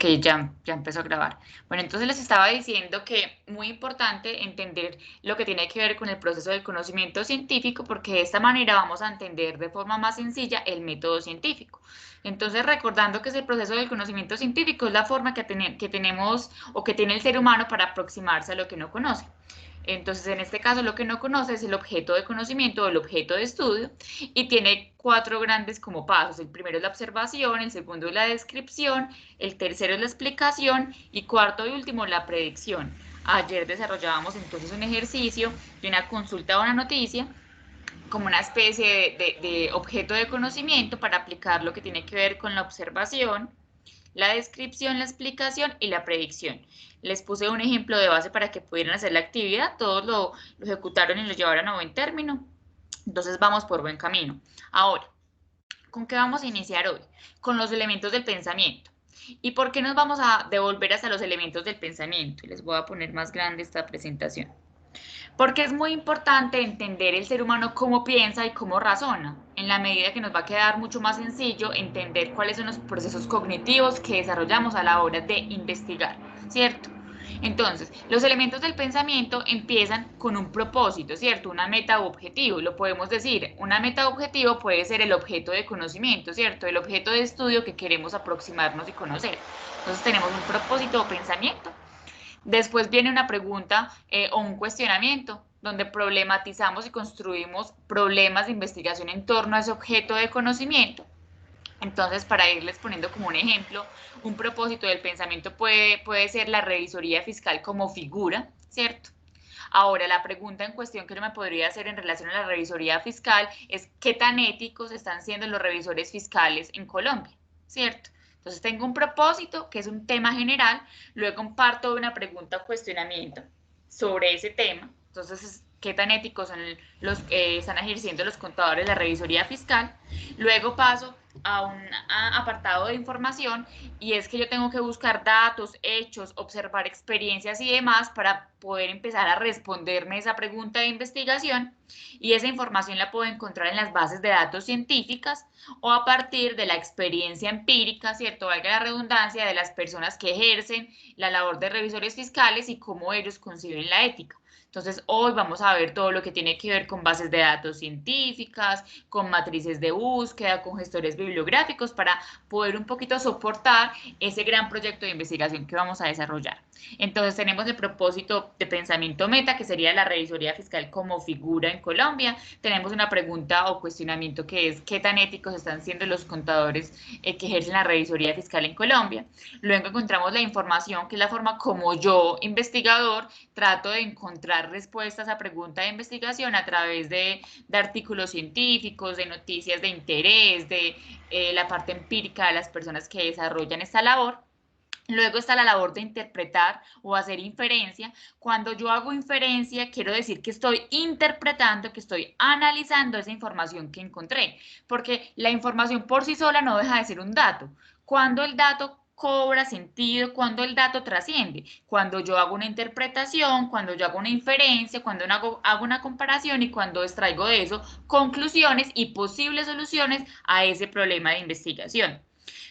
Ok, ya empezó a grabar. Bueno, entonces les estaba diciendo que muy importante entender lo que tiene que ver con el proceso del conocimiento científico, porque de esta manera vamos a entender de forma más sencilla el método científico. Entonces, recordando que es el proceso del conocimiento científico, es la forma que tenemos o que tiene el ser humano para aproximarse a lo que no conoce. Entonces, en este caso, lo que no conoce es el objeto de conocimiento o el objeto de estudio y tiene cuatro grandes como pasos. El primero es la observación, el segundo es la descripción, el tercero es la explicación y cuarto y último la predicción. Ayer desarrollábamos entonces un ejercicio de una consulta o una noticia como una especie de objeto de conocimiento para aplicar lo que tiene que ver con la observación, la descripción, la explicación y la predicción. Les puse un ejemplo de base para que pudieran hacer la actividad, todos lo ejecutaron y lo llevaron a buen término, entonces vamos por buen camino. Ahora, ¿con qué vamos a iniciar hoy? Con los elementos del pensamiento. ¿Y por qué nos vamos a devolver hasta los elementos del pensamiento? Les voy a poner más grande esta presentación. Porque es muy importante entender el ser humano cómo piensa y cómo razona, en la medida que nos va a quedar mucho más sencillo entender cuáles son los procesos cognitivos que desarrollamos a la hora de investigar, ¿cierto? Entonces, los elementos del pensamiento empiezan con un propósito, ¿cierto? Una meta u objetivo, lo podemos decir. Una meta u objetivo puede ser el objeto de conocimiento, ¿cierto? El objeto de estudio que queremos aproximarnos y conocer. Entonces, tenemos un propósito o pensamiento. Después viene una pregunta o un cuestionamiento donde problematizamos y construimos problemas de investigación en torno a ese objeto de conocimiento. Entonces, para irles poniendo como un ejemplo, un propósito del pensamiento puede ser la revisoría fiscal como figura, ¿cierto? Ahora, la pregunta en cuestión que no me podría hacer en relación a la revisoría fiscal es ¿qué tan éticos están siendo los revisores fiscales en Colombia? ¿Cierto? Entonces tengo un propósito, que es un tema general, luego parto de una pregunta o cuestionamiento sobre ese tema. Entonces, ¿qué tan éticos son los que están ejerciendo los contadores de la revisoría fiscal? Luego paso a un apartado de información y es que yo tengo que buscar datos, hechos, observar experiencias y demás para poder empezar a responderme esa pregunta de investigación y esa información la puedo encontrar en las bases de datos científicas o a partir de la experiencia empírica, ¿cierto? Valga la redundancia, de las personas que ejercen la labor de revisores fiscales y cómo ellos conciben la ética. Entonces, hoy vamos a ver todo lo que tiene que ver con bases de datos científicas, con matrices de búsqueda, con gestores bibliográficos, para poder un poquito soportar ese gran proyecto de investigación que vamos a desarrollar. Entonces, tenemos el propósito de pensamiento meta, que sería la revisoría fiscal como figura en Colombia. Tenemos una pregunta o cuestionamiento que es ¿qué tan éticos están siendo los contadores que ejercen la revisoría fiscal en Colombia? Luego encontramos la información, que es la forma como yo, investigador, trato de encontrar respuestas a preguntas de investigación a través de artículos científicos, de noticias de interés, de la parte empírica de las personas que desarrollan esta labor. Luego está la labor de interpretar o hacer inferencia. Cuando yo hago inferencia, quiero decir que estoy interpretando, que estoy analizando esa información que encontré, porque la información por sí sola no deja de ser un dato. Cuando el dato cobra sentido, cuando el dato trasciende, cuando yo hago una interpretación, cuando yo hago una inferencia, cuando hago una comparación y cuando extraigo de eso conclusiones y posibles soluciones a ese problema de investigación.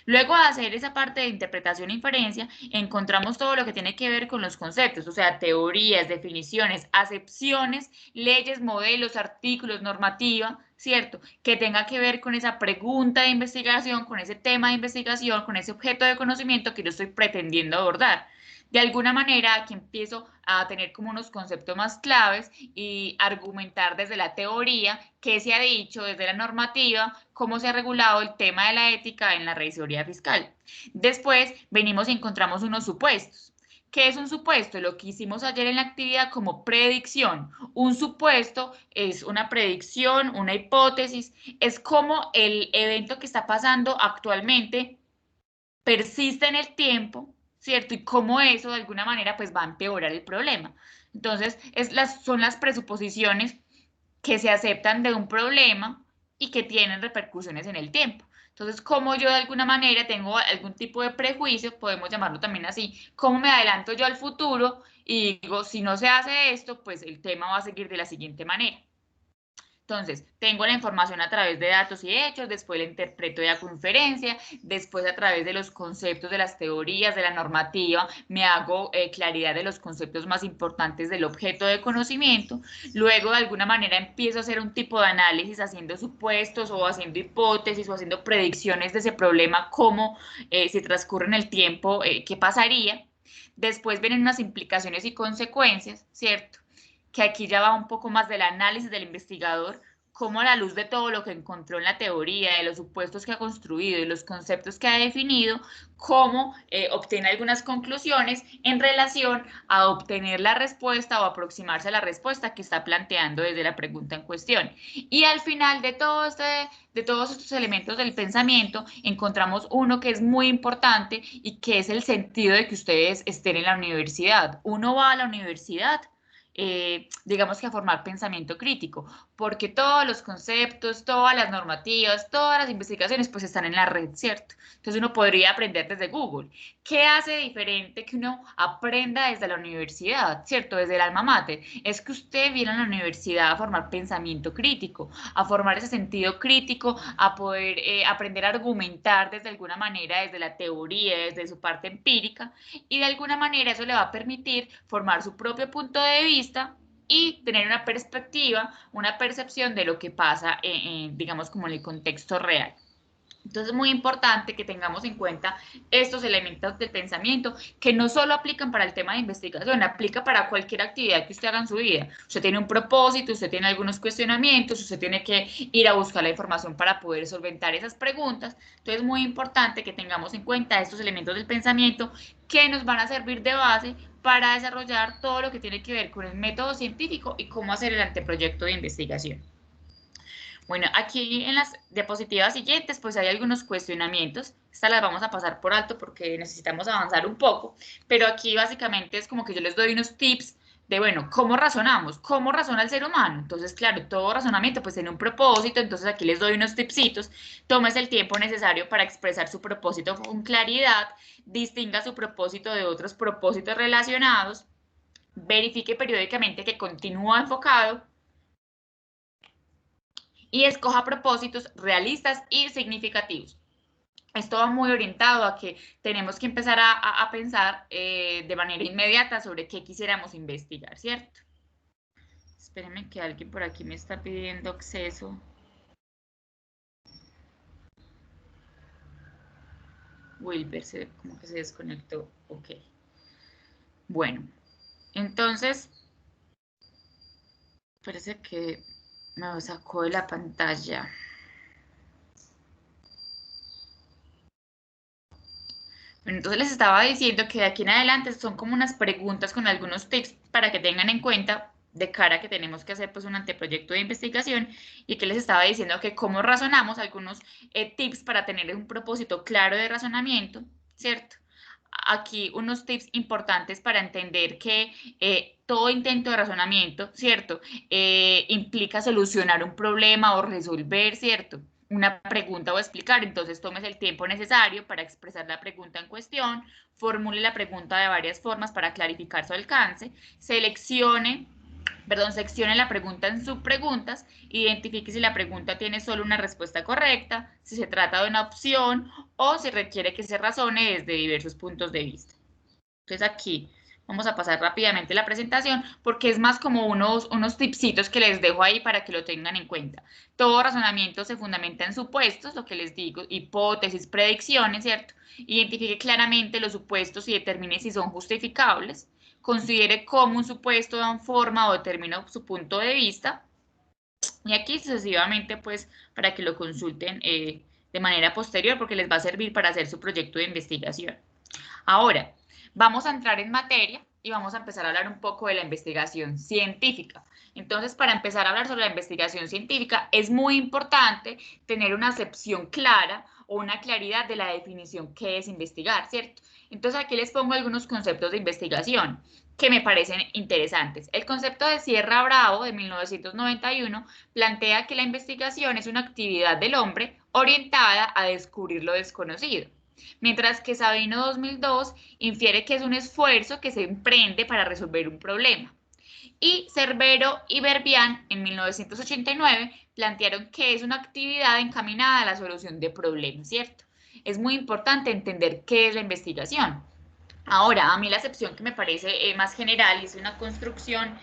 Luego de hacer esa parte de interpretación e inferencia, encontramos todo lo que tiene que ver con los conceptos, o sea, teorías, definiciones, acepciones, leyes, modelos, artículos, normativa, ¿cierto? Que tenga que ver con esa pregunta de investigación, con ese tema de investigación, con ese objeto de conocimiento que yo estoy pretendiendo abordar. De alguna manera, aquí empiezo a tener como unos conceptos más claves y argumentar desde la teoría qué se ha dicho, desde la normativa, cómo se ha regulado el tema de la ética en la revisoría fiscal. Después venimos y encontramos unos supuestos. ¿Qué es un supuesto? Lo que hicimos ayer en la actividad como predicción. Un supuesto es una predicción, una hipótesis, es como el evento que está pasando actualmente persiste en el tiempo, ¿cierto? Y cómo eso de alguna manera pues va a empeorar el problema. Entonces, son las presuposiciones que se aceptan de un problema y que tienen repercusiones en el tiempo. Entonces, como yo de alguna manera tengo algún tipo de prejuicio, podemos llamarlo también así, cómo me adelanto yo al futuro y digo, si no se hace esto, pues el tema va a seguir de la siguiente manera. Entonces, tengo la información a través de datos y hechos, después la interpreto y hago inferencia, después a través de los conceptos, de las teorías, de la normativa, me hago claridad de los conceptos más importantes del objeto de conocimiento, luego de alguna manera empiezo a hacer un tipo de análisis haciendo supuestos o haciendo hipótesis o haciendo predicciones de ese problema, cómo se transcurre en el tiempo, qué pasaría. Después vienen unas implicaciones y consecuencias, ¿cierto? Que aquí ya va un poco más del análisis del investigador, cómo a la luz de todo lo que encontró en la teoría, de los supuestos que ha construido y los conceptos que ha definido, cómo obtiene algunas conclusiones en relación a obtener la respuesta o aproximarse a la respuesta que está planteando desde la pregunta en cuestión. Y al final de todos estos elementos del pensamiento, encontramos uno que es muy importante y que es el sentido de que ustedes estén en la universidad. Uno va a la universidad, digamos que a formar pensamiento crítico, porque todos los conceptos, todas las normativas, todas las investigaciones pues están en la red, ¿cierto? Entonces uno podría aprender desde Google. ¿Qué hace diferente que uno aprenda desde la universidad, ¿cierto? Desde el alma mater. Es que usted viene a la universidad a formar pensamiento crítico, a formar ese sentido crítico, a poder aprender a argumentar desde alguna manera, desde la teoría, desde su parte empírica, y de alguna manera eso le va a permitir formar su propio punto de vista y tener una perspectiva, una percepción de lo que pasa, digamos, como en el contexto real. Entonces es muy importante que tengamos en cuenta estos elementos del pensamiento que no solo aplican para el tema de investigación, aplica para cualquier actividad que usted haga en su vida. Usted tiene un propósito, usted tiene algunos cuestionamientos, usted tiene que ir a buscar la información para poder solventar esas preguntas. Entonces es muy importante que tengamos en cuenta estos elementos del pensamiento que nos van a servir de base para desarrollar todo lo que tiene que ver con el método científico y cómo hacer el anteproyecto de investigación. Bueno, aquí en las diapositivas siguientes pues hay algunos cuestionamientos. Estas las vamos a pasar por alto porque necesitamos avanzar un poco, pero aquí básicamente es como que yo les doy unos tips de, bueno, ¿cómo razonamos? ¿Cómo razona el ser humano? Entonces, claro, todo razonamiento pues tiene un propósito, entonces aquí les doy unos tipsitos. Tómese el tiempo necesario para expresar su propósito con claridad, distinga su propósito de otros propósitos relacionados, verifique periódicamente que continúa enfocado y escoja propósitos realistas y significativos. Esto va muy orientado a que tenemos que empezar a pensar de manera inmediata sobre qué quisiéramos investigar, ¿cierto? Espérenme que alguien por aquí me está pidiendo acceso. Wilber, como que se desconectó. Ok. Bueno, entonces, parece que me sacó de la pantalla. Bueno, entonces les estaba diciendo que de aquí en adelante son como unas preguntas con algunos tips para que tengan en cuenta de cara a que tenemos que hacer pues un anteproyecto de investigación y que les estaba diciendo que cómo razonamos, algunos tips para tener un propósito claro de razonamiento, ¿cierto? Aquí unos tips importantes para entender que todo intento de razonamiento, ¿cierto? Implica solucionar un problema o resolver, ¿cierto? Una pregunta o explicar, entonces tomes el tiempo necesario para expresar la pregunta en cuestión, formule la pregunta de varias formas para clarificar su alcance, seccione la pregunta en subpreguntas, identifique si la pregunta tiene solo una respuesta correcta, si se trata de una opción o si requiere que se razone desde diversos puntos de vista. Entonces aquí vamos a pasar rápidamente la presentación porque es más como unos tipsitos que les dejo ahí para que lo tengan en cuenta. Todo razonamiento se fundamenta en supuestos, lo que les digo, hipótesis, predicciones, ¿cierto? Identifique claramente los supuestos y determine si son justificables. Considere cómo un supuesto da forma o determina su punto de vista. Y aquí sucesivamente, pues, para que lo consulten de manera posterior porque les va a servir para hacer su proyecto de investigación. Ahora, vamos a entrar en materia y vamos a empezar a hablar un poco de la investigación científica. Entonces, para empezar a hablar sobre la investigación científica, es muy importante tener una acepción clara o una claridad de la definición que es investigar, ¿cierto? Entonces, aquí les pongo algunos conceptos de investigación que me parecen interesantes. El concepto de Sierra Bravo de 1991 plantea que la investigación es una actividad del hombre orientada a descubrir lo desconocido, mientras que Sabino 2002 infiere que es un esfuerzo que se emprende para resolver un problema. Y Cerbero y Berbián en 1989 plantearon que es una actividad encaminada a la solución de problemas, ¿cierto? Es muy importante entender qué es la investigación. Ahora, a mí la acepción que me parece más general y es una construcción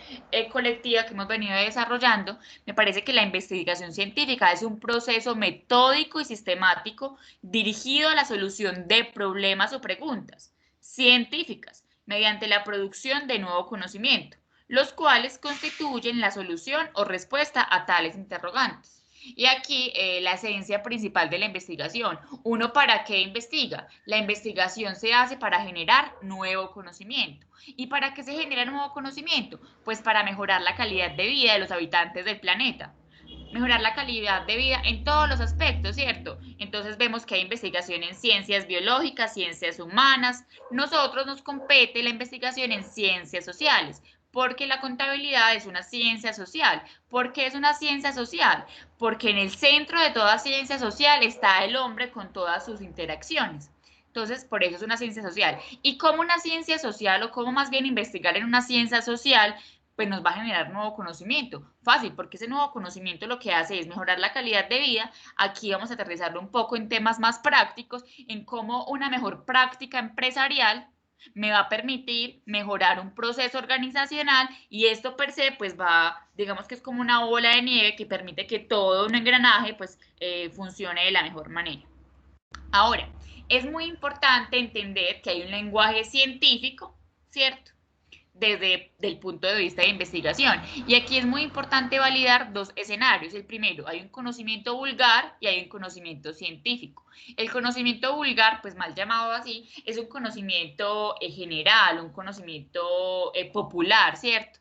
colectiva que hemos venido desarrollando, me parece que la investigación científica es un proceso metódico y sistemático dirigido a la solución de problemas o preguntas científicas mediante la producción de nuevo conocimiento, los cuales constituyen la solución o respuesta a tales interrogantes. Y aquí la esencia principal de la investigación. ¿Uno para qué investiga? La investigación se hace para generar nuevo conocimiento. ¿Y para qué se genera nuevo conocimiento? Pues para mejorar la calidad de vida de los habitantes del planeta. Mejorar la calidad de vida en todos los aspectos, ¿cierto? Entonces vemos que hay investigación en ciencias biológicas, ciencias humanas. Nosotros nos compete la investigación en ciencias sociales, porque la contabilidad es una ciencia social. ¿Por qué es una ciencia social? Porque en el centro de toda ciencia social está el hombre con todas sus interacciones. Entonces, por eso es una ciencia social. ¿Y cómo una ciencia social o cómo más bien investigar en una ciencia social pues nos va a generar nuevo conocimiento? Fácil, porque ese nuevo conocimiento lo que hace es mejorar la calidad de vida. Aquí vamos a aterrizarlo un poco en temas más prácticos, en cómo una mejor práctica empresarial me va a permitir mejorar un proceso organizacional y esto per se pues va, digamos que es como una bola de nieve que permite que todo un engranaje pues funcione de la mejor manera. Ahora, es muy importante entender que hay un lenguaje científico, ¿cierto? Desde el punto de vista de investigación. Y aquí es muy importante validar dos escenarios. El primero, hay un conocimiento vulgar y hay un conocimiento científico. El conocimiento vulgar, pues mal llamado así, es un conocimiento general, un conocimiento popular, ¿cierto?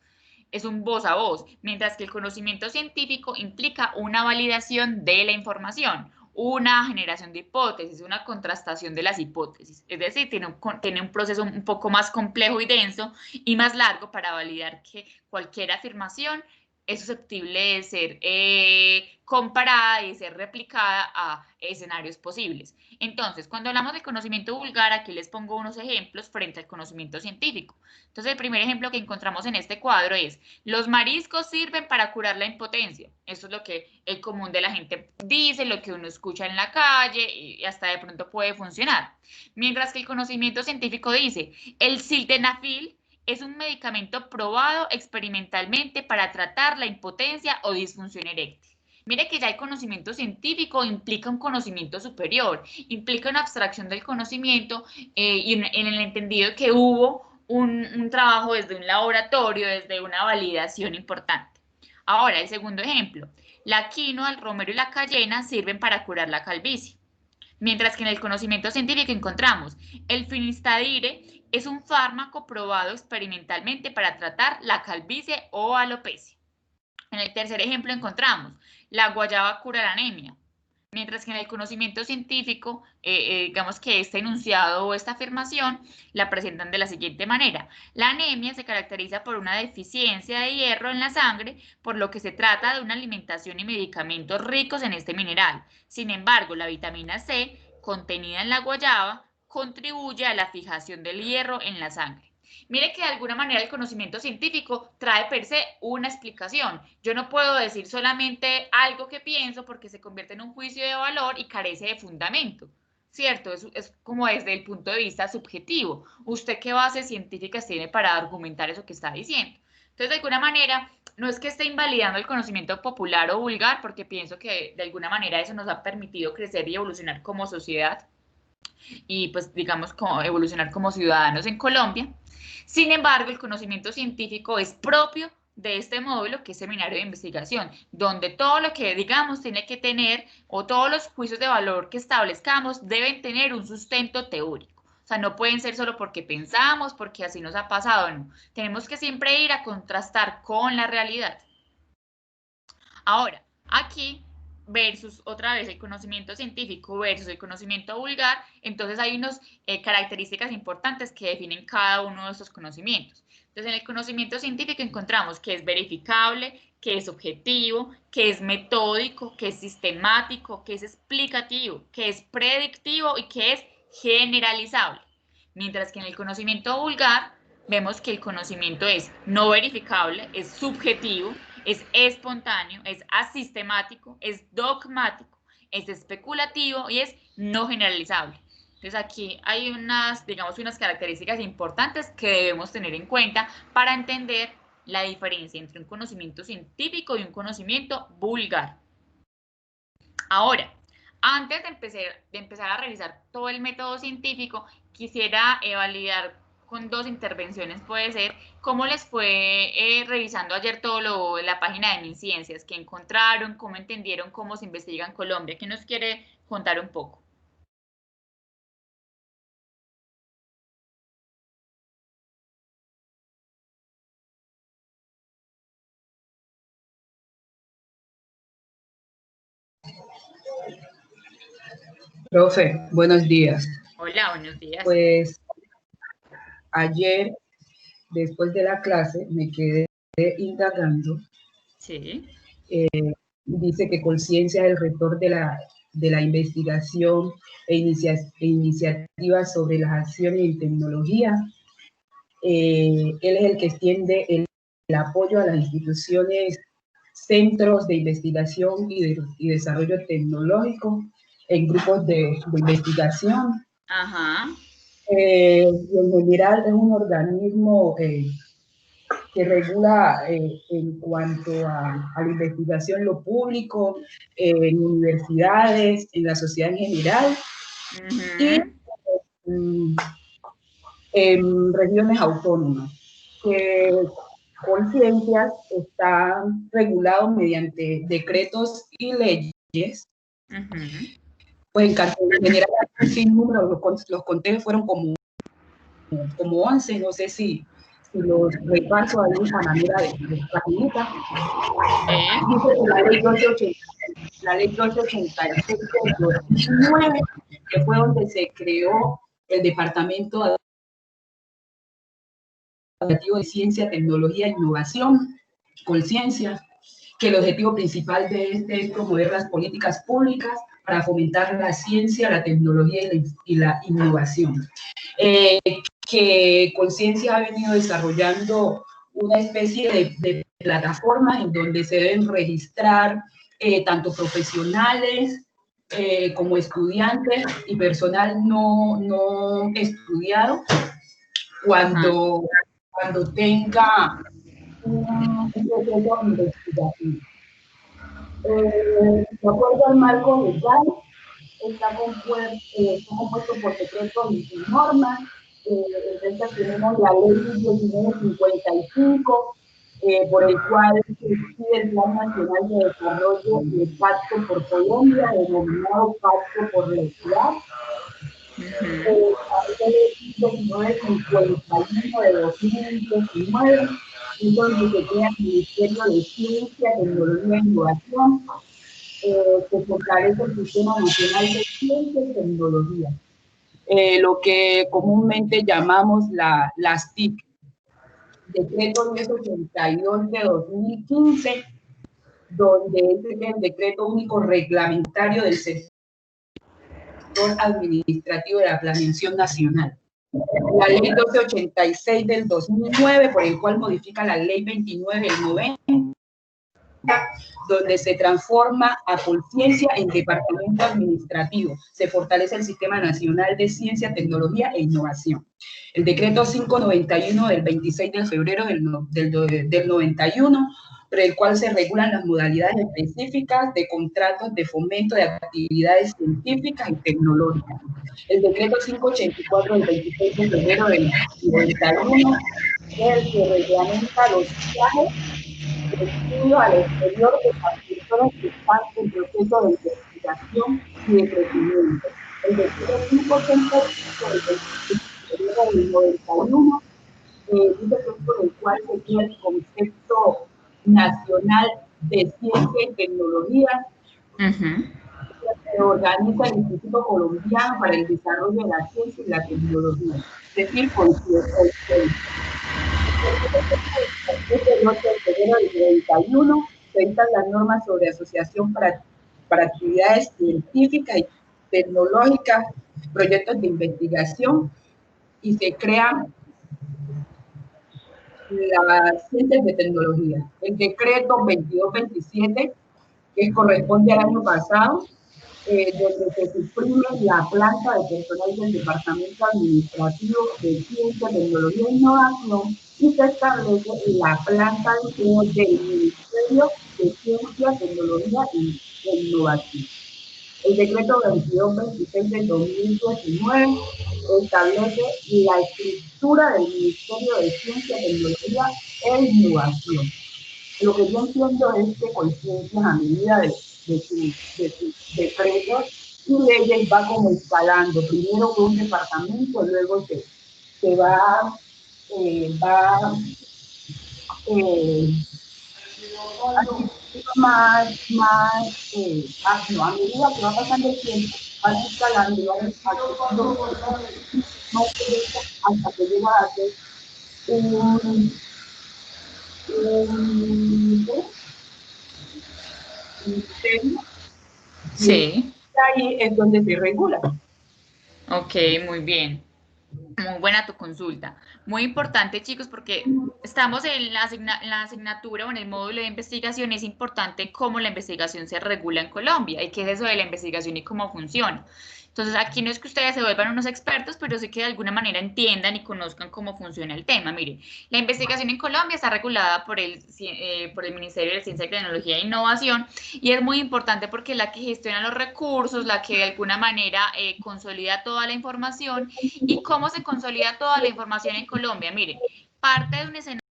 Es un voz a voz, mientras que el conocimiento científico implica una validación de la información, una generación de hipótesis, una contrastación de las hipótesis. Es decir, tiene un proceso un poco más complejo y denso y más largo para validar que cualquier afirmación es susceptible de ser comparada y de ser replicada a escenarios posibles. Entonces, cuando hablamos del conocimiento vulgar, aquí les pongo unos ejemplos frente al conocimiento científico. Entonces, el primer ejemplo que encontramos en este cuadro es: los mariscos sirven para curar la impotencia. Esto es lo que el común de la gente dice, lo que uno escucha en la calle y hasta de pronto puede funcionar. Mientras que el conocimiento científico dice: el sildenafil es un medicamento probado experimentalmente para tratar la impotencia o disfunción eréctil. Mire que ya el conocimiento científico implica un conocimiento superior, implica una abstracción del conocimiento y en el entendido que hubo un trabajo desde un laboratorio, desde una validación importante. Ahora, el segundo ejemplo: la quinoa, el romero y la cayena sirven para curar la calvicie. Mientras que en el conocimiento científico encontramos: el finistadire es un fármaco probado experimentalmente para tratar la calvicie o alopecia. En el tercer ejemplo encontramos: la guayaba cura la anemia. Mientras que en el conocimiento científico, digamos que este enunciado o esta afirmación la presentan de la siguiente manera: la anemia se caracteriza por una deficiencia de hierro en la sangre, por lo que se trata de una alimentación y medicamentos ricos en este mineral. Sin embargo, la vitamina C, contenida en la guayaba, contribuye a la fijación del hierro en la sangre. Mire que de alguna manera el conocimiento científico trae per se una explicación. Yo no puedo decir solamente algo que pienso porque se convierte en un juicio de valor y carece de fundamento, ¿cierto? Es como desde el punto de vista subjetivo. ¿Usted qué bases científicas tiene para argumentar eso que está diciendo? Entonces, de alguna manera, no es que esté invalidando el conocimiento popular o vulgar, porque pienso que de alguna manera eso nos ha permitido crecer y evolucionar como sociedad y pues digamos evolucionar como ciudadanos en Colombia. Sin embargo, el conocimiento científico es propio de este módulo que es seminario de investigación, donde todo lo que digamos tiene que tener, o todos los juicios de valor que establezcamos deben tener un sustento teórico. O sea, no pueden ser solo porque pensamos, porque así nos ha pasado, no. Tenemos que siempre ir a contrastar con la realidad. Ahora, aquí versus otra vez el conocimiento científico versus el conocimiento vulgar, entonces hay unas características importantes que definen cada uno de estos conocimientos. Entonces, en el conocimiento científico encontramos que es verificable, que es objetivo, que es metódico, que es sistemático, que es explicativo, que es predictivo y que es generalizable. Mientras que en el conocimiento vulgar vemos que el conocimiento es no verificable, es subjetivo, es espontáneo, es asistemático, es dogmático, es especulativo y es no generalizable. Entonces aquí hay unas, digamos, unas características importantes que debemos tener en cuenta para entender la diferencia entre un conocimiento científico y un conocimiento vulgar. Ahora, antes de empezar a revisar todo el método científico, quisiera validar con dos intervenciones, puede ser, cómo les fue revisando ayer todo la página de MinCiencias, qué encontraron, cómo entendieron cómo se investiga en Colombia. ¿Quién nos quiere contar un poco? Profe, buenos días. Hola, buenos días. Pues ayer, después de la clase, me quedé indagando. Sí. Dice que conciencia es el rector de la investigación iniciativas sobre las acciones en tecnología. Él es el que extiende el apoyo a las instituciones, centros de investigación y desarrollo tecnológico en grupos de investigación. Ajá. Y en general es un organismo que regula en cuanto a la investigación lo público, en universidades, en la sociedad en general, y en regiones autónomas, que Conciencias está regulado mediante decretos y leyes. Pues en general, sin número, los conté fueron como 11, no sé si los repaso a esa manera de planeta. Dice que la ley 1286 del 2009, que fue donde se creó el Departamento Educativo de Ciencia, Tecnología e Innovación, Conciencia, que el objetivo principal de este es promover las políticas públicas para fomentar la ciencia, la tecnología y la innovación. Que Conciencia ha venido desarrollando una especie de plataformas en donde se deben registrar tanto profesionales como estudiantes y personal no estudiado cuando tenga un proceso investigativo. De acuerdo al marco legal, está compuesto por decretos y normas. Entonces tenemos la ley 1955, por el cual se pide el Plan Nacional de Desarrollo del Pacto por Colombia, denominado Pacto por la Equidad. La ley 1951 de 2019, en donde se crea el Ministerio de Ciencia, Tecnología e Innovación, que fortalece el Sistema Nacional de Ciencia y Tecnología, lo que comúnmente llamamos las TIC. Decreto 1082 de 2015, donde es el decreto único reglamentario del sector administrativo de la planeación nacional. La ley 1286 del 2009, por el cual modifica la ley 29 del 90, donde se transforma a Conciencia en departamento administrativo. Se fortalece el Sistema Nacional de Ciencia, Tecnología e Innovación. El decreto 591 del 26 de febrero del 91, por el cual se regulan las modalidades específicas de contratos de fomento de actividades científicas y tecnológicas. El decreto 584 del 26 de febrero del 91 es el que reglamenta los viajes de estudio al exterior de las personas que están en proceso de investigación y de crecimiento. El decreto 585 del 91 dice que es por el cual se crea el concepto nacional de ciencia y tecnología. Se organiza el Instituto Colombiano para el Desarrollo de la Ciencia y la Tecnología, es decir, el 8 de febrero del 91 se dictan las normas sobre asociación para actividades científicas y tecnológicas, proyectos de investigación, y se crean las ciencias de tecnología. El decreto 2227, que corresponde al año pasado, donde se suprime la planta de personal del Departamento Administrativo de Ciencia, Tecnología e Innovación y se establece la planta de empleo del Ministerio de Ciencia, Tecnología e Innovación. El decreto 2226 del 2019 establece la estructura del Ministerio de Ciencia, Tecnología e Innovación. Lo que yo entiendo es que Conciencia, a medida de sus decretos y leyes, va como escalando. Primero con un departamento, luego se va, no, a medida que va pasando el tiempo, va escalando, va escalando hasta que llega a ser un, ministerio, y Sí, ahí es donde se regula. ok, muy bien. Muy buena tu consulta. Muy importante, chicos, porque estamos en la asignatura o en el módulo de investigación. Es importante cómo la investigación se regula en Colombia y qué es eso de la investigación y cómo funciona. Entonces, aquí no es que ustedes se vuelvan unos expertos, pero sí que de alguna manera entiendan y conozcan cómo funciona el tema. Miren, la investigación en Colombia está regulada por el Ministerio de Ciencia, Tecnología e Innovación y es muy importante porque es la que gestiona los recursos, la que de alguna manera consolida toda la información. ¿Y cómo se consolida toda la información en Colombia? Miren, parte de un escenario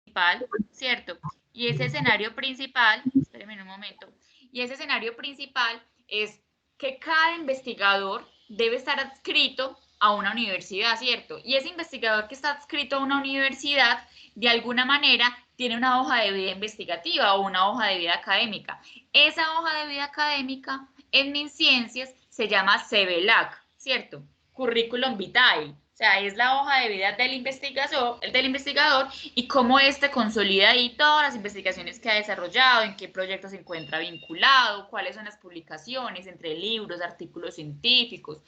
principal, ¿cierto? Y ese escenario principal, espérenme un momento, y ese escenario principal es que cada investigador debe estar adscrito a una universidad, ¿cierto? Y ese investigador que está adscrito a una universidad, de alguna manera, tiene una hoja de vida investigativa o una hoja de vida académica. Esa hoja de vida académica en MinCiencias se llama CVLAC, ¿cierto? Curriculum Vitae. O sea, es la hoja de vida del investigador y cómo éste consolida ahí todas las investigaciones que ha desarrollado, en qué proyectos se encuentra vinculado, cuáles son las publicaciones entre libros, artículos científicos,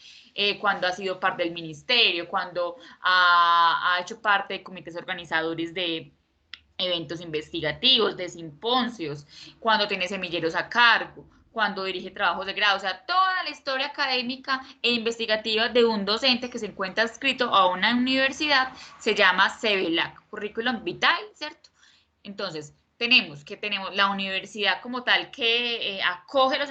cuando ha sido parte del ministerio, cuando ha hecho parte de comités organizadores de eventos investigativos, de simposios, cuando tiene semilleros a cargo, cuando dirige trabajos de grado, o sea, toda la historia académica e investigativa de un docente que se encuentra adscrito a una universidad se llama CVLAC, Curriculum Vitae, ¿cierto? Entonces, tenemos la universidad como tal que acoge a los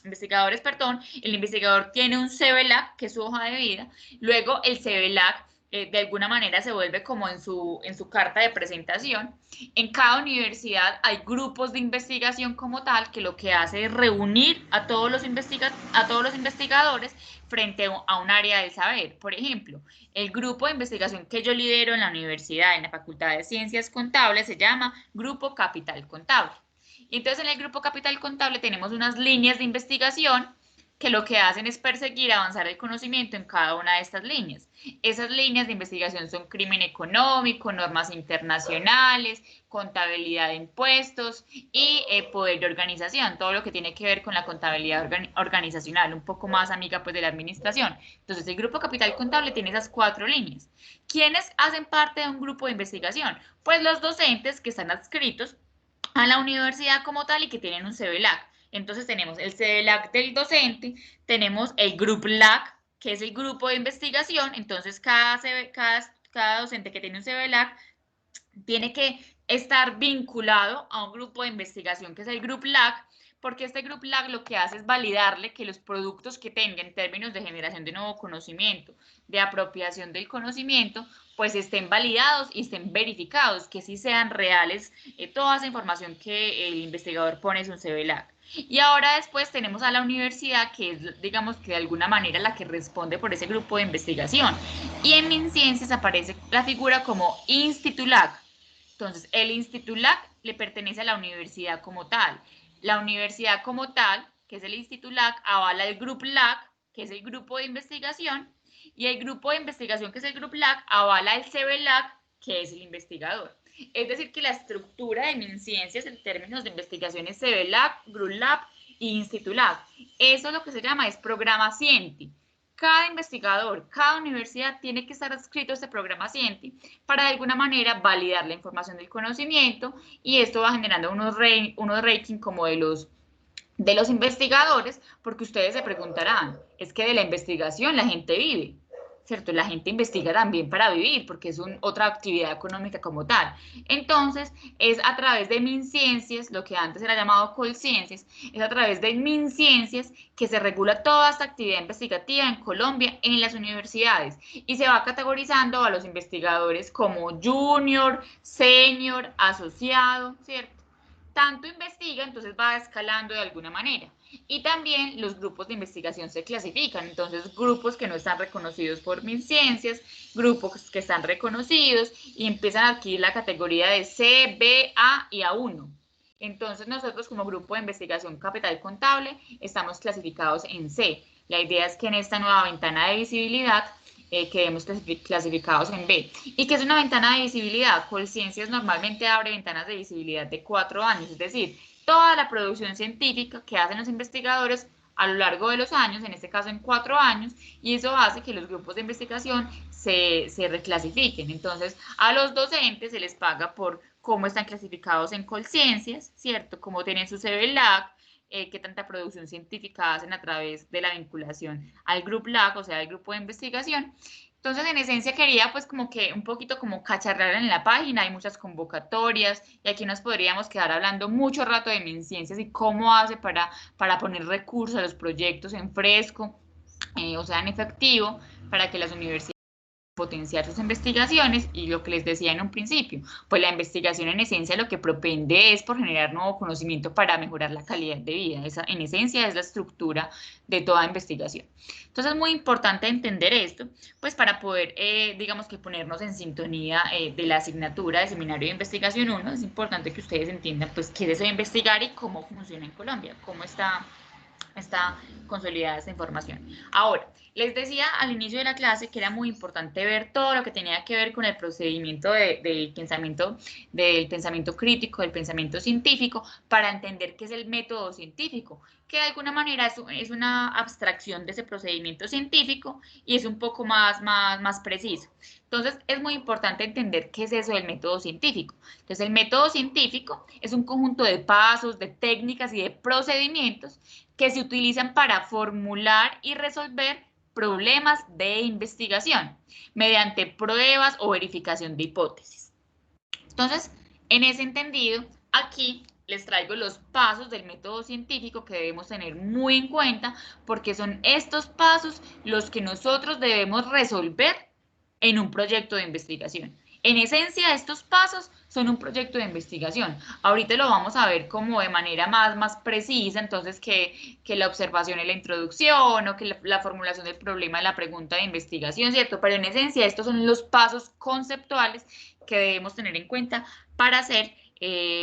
investigadores, perdón, el investigador tiene un CVLAC, que es su hoja de vida, luego el CVLAC de alguna manera se vuelve como en su carta de presentación. En cada universidad hay grupos de investigación como tal que lo que hace es reunir a todos los investigadores frente a un área del saber. Por ejemplo, el grupo de investigación que yo lidero en la universidad, en la Facultad de Ciencias Contables, se llama Grupo Capital Contable. Y entonces en el Grupo Capital Contable tenemos unas líneas de investigación que lo que hacen es perseguir, avanzar el conocimiento en cada una de estas líneas. Esas líneas de investigación son crimen económico, normas internacionales, contabilidad de impuestos y poder de organización, todo lo que tiene que ver con la contabilidad organizacional, un poco más amiga pues de la administración. Entonces el Grupo Capital Contable tiene esas 4 líneas. ¿Quiénes hacen parte de un grupo de investigación? Pues los docentes que están adscritos a la universidad como tal y que tienen un CBLAC. Entonces tenemos el CBLAC del docente, tenemos el Group LAC, que es el grupo de investigación, entonces cada docente que tiene un CBLAC tiene que estar vinculado a un grupo de investigación que es el Group LAC, porque este Group LAC lo que hace es validarle que los productos que tenga en términos de generación de nuevo conocimiento, de apropiación del conocimiento, pues estén validados y estén verificados, que sí sean reales toda esa información que el investigador pone en su CVLAC. Y ahora después tenemos a la universidad, que es, digamos, que de alguna manera la que responde por ese grupo de investigación. Y en MinCiencias aparece la figura como Institulac. Entonces, el Institulac le pertenece a la universidad como tal. La universidad como tal, que es el Institulac, avala el Grupo LAC, que es el grupo de investigación, y el grupo de investigación, que es el Grupo LAC, avala el CBLAC, que es el investigador. Es decir, que la estructura de MinCiencias en términos de investigación es CBLAC, GRULAB e Institulac. Eso es lo que se llama, es programa Cienti. cada investigador, cada universidad tiene que estar adscrito a este programa Scienti para de alguna manera validar la información del conocimiento, y esto va generando unos rankings como de los investigadores, porque ustedes se preguntarán, es que de la investigación la gente vive, ¿cierto? La gente investiga también para vivir, porque es otra actividad económica como tal. Entonces, es a través de MinCiencias, lo que antes era llamado Colciencias, es a través de MinCiencias que se regula toda esta actividad investigativa en Colombia, en las universidades, y se va categorizando a los investigadores como junior, senior, asociado, ¿cierto? Tanto investiga, entonces va escalando de alguna manera. Y también los grupos de investigación se clasifican, entonces grupos que no están reconocidos por MinCiencias, grupos que están reconocidos, y empiezan a adquirir la categoría de C, B, A y A1. Entonces nosotros como grupo de investigación Capital Contable estamos clasificados en C. La idea es que en esta nueva ventana de visibilidad quedemos clasificados en B. ¿Y qué es una ventana de visibilidad? Colciencias normalmente abre ventanas de visibilidad de 4 años, es decir, toda la producción científica que hacen los investigadores a lo largo de los años, en este caso en 4 años, y eso hace que los grupos de investigación se reclasifiquen. Entonces, a los docentes se les paga por cómo están clasificados en Colciencias, ¿cierto? Cómo tienen su CBLAC, qué tanta producción científica hacen a través de la vinculación al Group LAC, o sea, al grupo de investigación. Entonces, en esencia quería pues como que un poquito como cacharrar en la página, hay muchas convocatorias y aquí nos podríamos quedar hablando mucho rato de MinCiencias y cómo hace para poner recursos a los proyectos en fresco, o sea, en efectivo, para que las universidades potenciar sus investigaciones. Y lo que les decía en un principio, pues la investigación en esencia lo que propende es por generar nuevo conocimiento para mejorar la calidad de vida. Esa en esencia es la estructura de toda investigación. Entonces es muy importante entender esto, pues para poder, digamos que ponernos en sintonía de la asignatura de Seminario de Investigación 1, es importante que ustedes entiendan pues qué es eso de investigar y cómo funciona en Colombia, cómo está consolidada esta información. Ahora, les decía al inicio de la clase que era muy importante ver todo lo que tenía que ver con el procedimiento del pensamiento crítico, del pensamiento científico, para entender qué es el método científico, que de alguna manera es una abstracción de ese procedimiento científico y es un poco más preciso. Entonces, es muy importante entender qué es eso del método científico. Entonces, el método científico es un conjunto de pasos, de técnicas y de procedimientos que se utilizan para formular y resolver problemas de investigación mediante pruebas o verificación de hipótesis. Entonces, en ese entendido, aquí les traigo los pasos del método científico que debemos tener muy en cuenta, porque son estos pasos los que nosotros debemos resolver en un proyecto de investigación. En esencia, estos pasos son un proyecto de investigación. Ahorita lo vamos a ver como de manera más precisa, entonces que la observación y la introducción, o que la formulación del problema de la pregunta de investigación, ¿cierto? Pero en esencia, estos son los pasos conceptuales que debemos tener en cuenta para hacer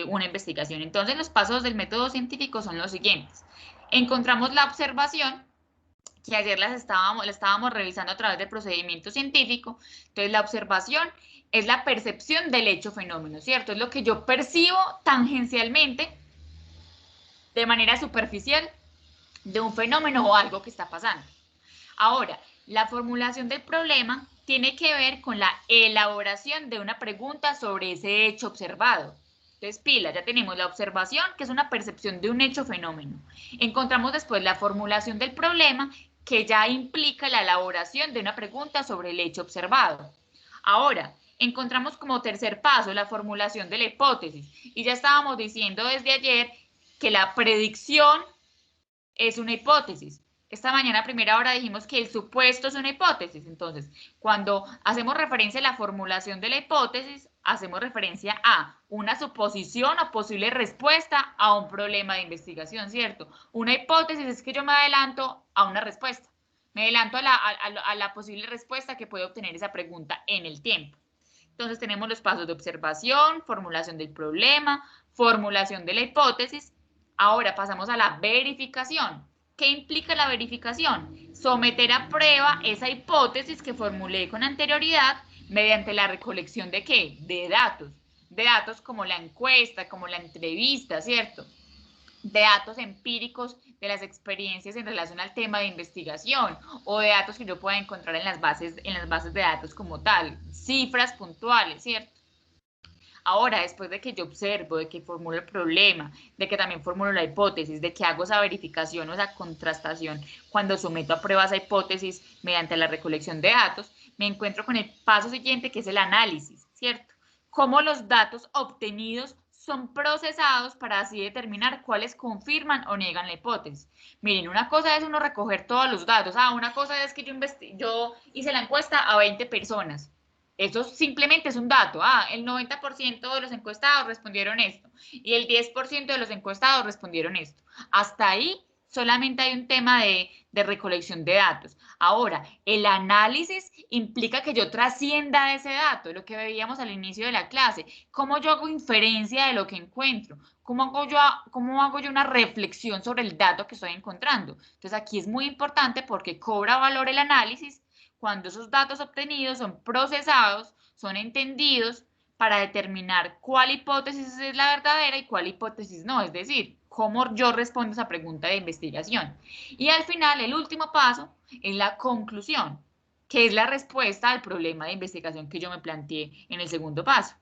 una investigación. Entonces, los pasos del método científico son los siguientes. Encontramos la observación, que ayer la estábamos revisando a través del procedimiento científico. Entonces, la observación es la percepción del hecho fenómeno, ¿cierto? Es lo que yo percibo tangencialmente, de manera superficial, de un fenómeno o algo que está pasando. Ahora, la formulación del problema tiene que ver con la elaboración de una pregunta sobre ese hecho observado. Entonces, pila, ya tenemos la observación, que es una percepción de un hecho fenómeno. Encontramos después la formulación del problema, que ya implica la elaboración de una pregunta sobre el hecho observado. Ahora, encontramos como tercer paso la formulación de la hipótesis. Y ya estábamos diciendo desde ayer que la predicción es una hipótesis. Esta mañana a primera hora dijimos que el supuesto es una hipótesis. Entonces, cuando hacemos referencia a la formulación de la hipótesis, hacemos referencia a una suposición o posible respuesta a un problema de investigación, ¿cierto? Una hipótesis es que yo me adelanto a una respuesta. Me adelanto a la posible respuesta que puede obtener esa pregunta en el tiempo. Entonces, tenemos los pasos de observación, formulación del problema, formulación de la hipótesis. Ahora pasamos a la verificación. ¿Qué implica la verificación? Someter a prueba esa hipótesis que formulé con anterioridad mediante la recolección de ¿qué? De datos como la encuesta, como la entrevista, ¿cierto? De datos empíricos de las experiencias en relación al tema de investigación o de datos que yo pueda encontrar en las bases de datos como tal, cifras puntuales, ¿cierto? Ahora, después de que yo observo, de que formulo el problema, de que también formulo la hipótesis, de que hago esa verificación o esa contrastación cuando someto a prueba esa hipótesis mediante la recolección de datos, me encuentro con el paso siguiente que es el análisis, ¿cierto? Cómo los datos obtenidos son procesados para así determinar cuáles confirman o niegan la hipótesis. Miren, una cosa es uno recoger todos los datos. Una cosa es que yo hice la encuesta a 20 personas. Eso simplemente es un dato. El 90% de los encuestados respondieron esto y el 10% de los encuestados respondieron esto. Hasta ahí solamente hay un tema de recolección de datos. Ahora, el análisis implica que yo trascienda ese dato, lo que veíamos al inicio de la clase. ¿Cómo yo hago inferencia de lo que encuentro? ¿Cómo hago yo una reflexión sobre el dato que estoy encontrando? Entonces, aquí es muy importante porque cobra valor el análisis cuando esos datos obtenidos son procesados, son entendidos para determinar cuál hipótesis es la verdadera y cuál hipótesis no, es decir, cómo yo respondo a esa pregunta de investigación. Y al final, el último paso es la conclusión, que es la respuesta al problema de investigación que yo me planteé en el segundo paso.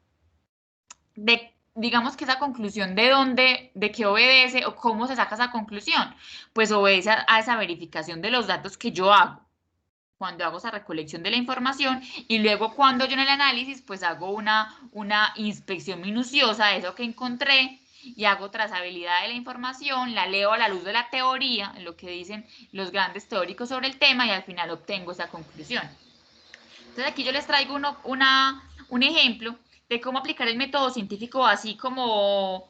Digamos que esa conclusión de qué obedece o cómo se saca esa conclusión, pues obedece a esa verificación de los datos que yo hago cuando hago esa recolección de la información y luego cuando yo en el análisis pues hago una inspección minuciosa de eso que encontré y hago trazabilidad de la información, la leo a la luz de la teoría, lo que dicen los grandes teóricos sobre el tema y al final obtengo esa conclusión. Entonces aquí yo les traigo un ejemplo de cómo aplicar el método científico así como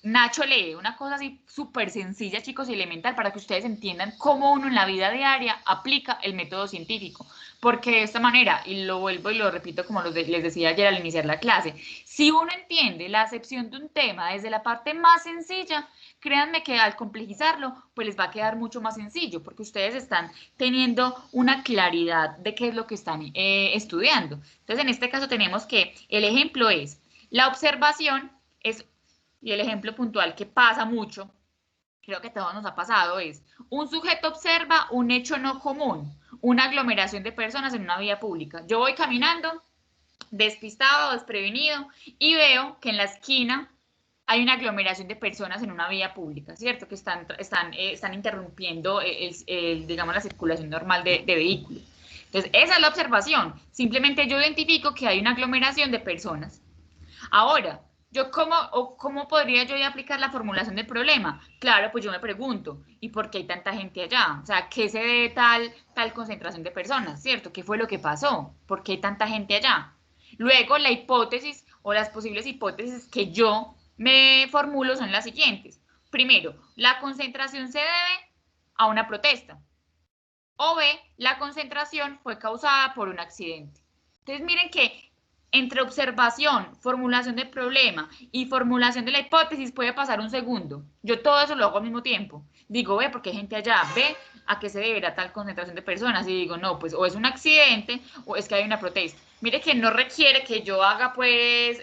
Nacho lee, una cosa así súper sencilla, chicos, y elemental, para que ustedes entiendan cómo uno en la vida diaria aplica el método científico. Porque de esta manera, y lo vuelvo y lo repito como les decía ayer al iniciar la clase, si uno entiende la acepción de un tema desde la parte más sencilla, créanme que al complejizarlo, pues les va a quedar mucho más sencillo, porque ustedes están teniendo una claridad de qué es lo que están estudiando. Entonces, en este caso tenemos que el ejemplo es, la observación es, y el ejemplo puntual que pasa mucho, creo que a todos nos ha pasado, es un sujeto observa un hecho no común, una aglomeración de personas en una vía pública. Yo voy caminando, despistado, desprevenido, y veo que en la esquina hay una aglomeración de personas en una vía pública, ¿cierto? Que están interrumpiendo, digamos, la circulación normal de vehículos. Entonces, esa es la observación. Simplemente yo identifico que hay una aglomeración de personas. Ahora, ¿cómo podría yo aplicar la formulación del problema? Claro, pues yo me pregunto, ¿y por qué hay tanta gente allá? O sea, ¿qué se debe tal concentración de personas, cierto? ¿Qué fue lo que pasó? ¿Por qué hay tanta gente allá? Luego, la hipótesis o las posibles hipótesis que yo me formulo son las siguientes. Primero, la concentración se debe a una protesta. O B, la concentración fue causada por un accidente. Entonces, miren que entre observación, formulación del problema y formulación de la hipótesis puede pasar un segundo. Yo todo eso lo hago al mismo tiempo. Digo, ve, porque hay gente allá, ve a qué se deberá tal concentración de personas. Y digo, no, pues o es un accidente o es que hay una protesta. Mire que no requiere que yo haga pues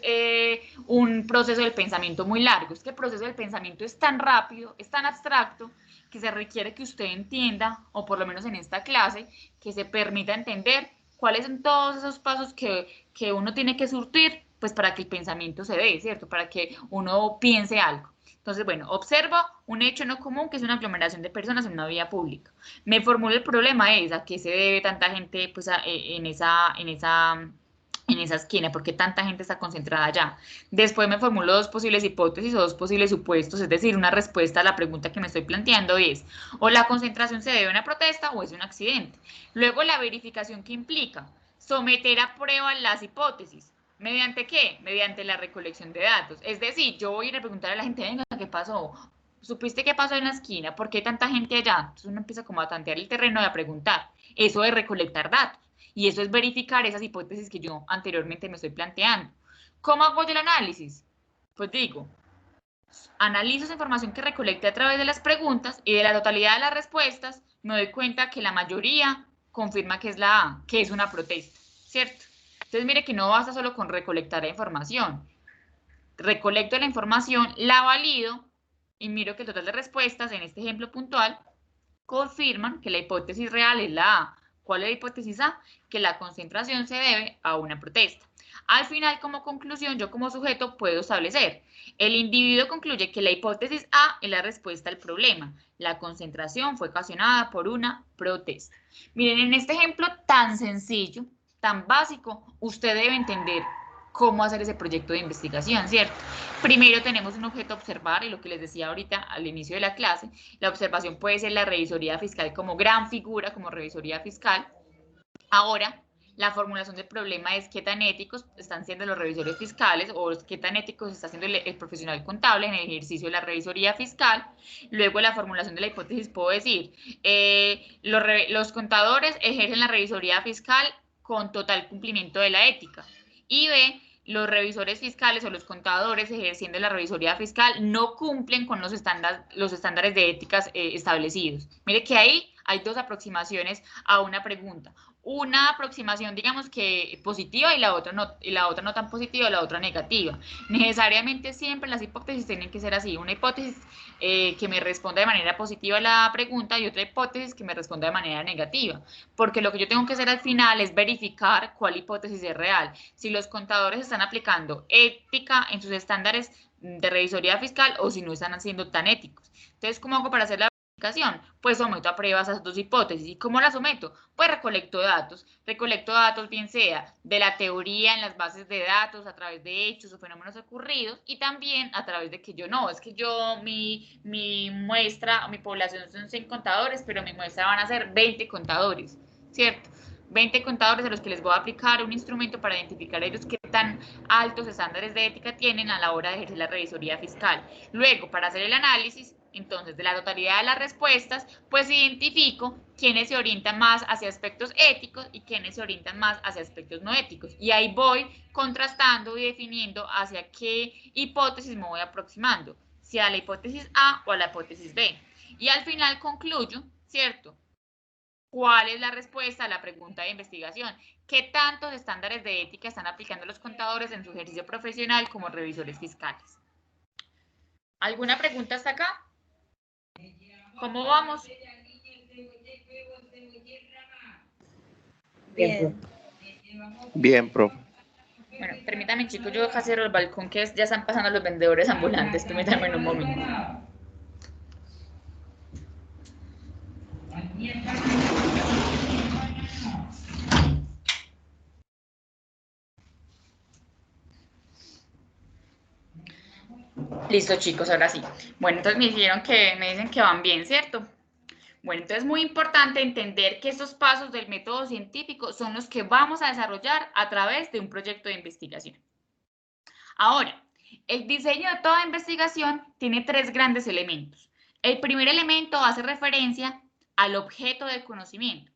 un proceso del pensamiento muy largo. Es que el proceso del pensamiento es tan rápido, es tan abstracto, que se requiere que usted entienda, o por lo menos en esta clase, que se permita entender cuáles son todos esos pasos que uno tiene que surtir, pues para que el pensamiento se dé, ¿cierto? Para que uno piense algo. Entonces, bueno, observo un hecho no común que es una aglomeración de personas en una vía pública. Me formulo el problema es a qué se debe tanta gente pues, en esa esquina, porque tanta gente está concentrada allá. Después me formulo dos posibles hipótesis o dos posibles supuestos, es decir, una respuesta a la pregunta que me estoy planteando es, o la concentración se debe a una protesta o es un accidente. Luego la verificación que implica someter a prueba las hipótesis. ¿Mediante qué? Mediante la recolección de datos. Es decir, yo voy a ir a preguntar a la gente, venga, ¿qué pasó? ¿Supiste qué pasó en la esquina? ¿Por qué tanta gente allá? Entonces uno empieza como a tantear el terreno y a preguntar. Eso es recolectar datos. Y eso es verificar esas hipótesis que yo anteriormente me estoy planteando. ¿Cómo hago yo el análisis? Pues digo, analizo esa información que recolecté a través de las preguntas y de la totalidad de las respuestas me doy cuenta que la mayoría confirma que es la A, que es una protesta, ¿cierto? Entonces mire que no basta solo con recolectar la información. Recolecto la información, la valido y miro que el total de respuestas en este ejemplo puntual confirman que la hipótesis real es la A. ¿Cuál es la hipótesis A? Que la concentración se debe a una protesta. Al final, como conclusión, yo como sujeto puedo establecer, el individuo concluye que la hipótesis A es la respuesta al problema. La concentración fue ocasionada por una protesta. Miren, en este ejemplo tan sencillo, tan básico, usted debe entender cómo hacer ese proyecto de investigación, ¿cierto? Primero tenemos un objeto a observar, y lo que les decía ahorita al inicio de la clase, la observación puede ser la revisoría fiscal como gran figura, como revisoría fiscal. Ahora, la formulación del problema es qué tan éticos están siendo los revisores fiscales o qué tan éticos está siendo el profesional contable en el ejercicio de la revisoría fiscal. Luego, la formulación de la hipótesis, puedo decir, los contadores ejercen la revisoría fiscal con total cumplimiento de la ética. Y B, los revisores fiscales o los contadores ejerciendo la revisoría fiscal no cumplen con los estándares de éticas establecidos. Mire que ahí hay dos aproximaciones a una pregunta. Una aproximación, digamos que positiva y la otra no tan positiva, la otra negativa. Necesariamente siempre las hipótesis tienen que ser así. Una hipótesis que me responda de manera positiva a la pregunta y otra hipótesis que me responda de manera negativa. Porque lo que yo tengo que hacer al final es verificar cuál hipótesis es real. Si los contadores están aplicando ética en sus estándares de revisoría fiscal o si no están haciendo tan éticos. Entonces, ¿cómo hago para hacer la verificación? Pues someto a prueba esas dos hipótesis. ¿Y cómo las someto? Pues recolecto datos bien sea de la teoría en las bases de datos a través de hechos o fenómenos ocurridos y también a través de que mi muestra, mi población son 100 contadores, pero mi muestra van a ser 20 contadores, ¿cierto? 20 contadores a los que les voy a aplicar un instrumento para identificar ellos qué tan altos estándares de ética tienen a la hora de ejercer la revisoría fiscal. Luego, para hacer el análisis, entonces, de la totalidad de las respuestas, pues identifico quiénes se orientan más hacia aspectos éticos y quiénes se orientan más hacia aspectos no éticos. Y ahí voy contrastando y definiendo hacia qué hipótesis me voy aproximando, si a la hipótesis A o a la hipótesis B. Y al final concluyo, ¿cierto? ¿Cuál es la respuesta a la pregunta de investigación? ¿Qué tantos estándares de ética están aplicando los contadores en su ejercicio profesional como revisores fiscales? ¿Alguna pregunta hasta acá? ¿Cómo vamos? Bien. Bien, profe. Bueno, permítame, chicos, yo dejo cierro el balcón que ya están pasando los vendedores ambulantes. Permítame en un momento. Listo, chicos, ahora sí. Bueno, entonces me dicen que van bien, ¿cierto? Bueno, entonces es muy importante entender que estos pasos del método científico son los que vamos a desarrollar a través de un proyecto de investigación. Ahora, el diseño de toda investigación tiene tres grandes elementos. El primer elemento hace referencia al objeto del conocimiento.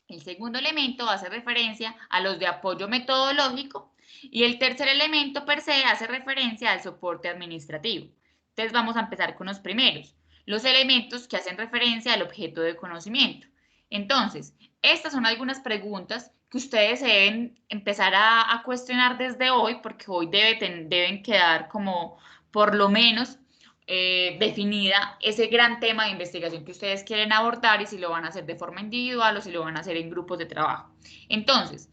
El segundo elemento hace referencia a los de apoyo metodológico y el tercer elemento per se hace referencia al soporte administrativo. Entonces vamos a empezar con los primeros, los elementos que hacen referencia al objeto de conocimiento. Entonces, estas son algunas preguntas que ustedes deben empezar a cuestionar desde hoy, porque hoy deben quedar como por lo menos definida ese gran tema de investigación que ustedes quieren abordar y si lo van a hacer de forma individual o si lo van a hacer en grupos de trabajo. Entonces,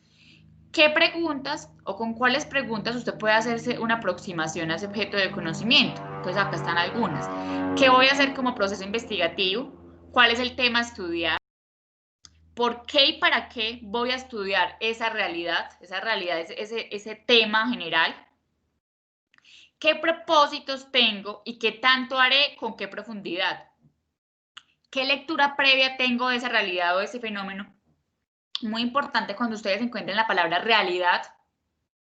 ¿qué preguntas o con cuáles preguntas usted puede hacerse una aproximación a ese objeto de conocimiento? Pues acá están algunas. ¿Qué voy a hacer como proceso investigativo? ¿Cuál es el tema a estudiar? ¿Por qué y para qué voy a estudiar esa realidad, ese tema general? ¿Qué propósitos tengo y qué tanto haré con qué profundidad? ¿Qué lectura previa tengo de esa realidad o de ese fenómeno? Muy importante cuando ustedes encuentren la palabra realidad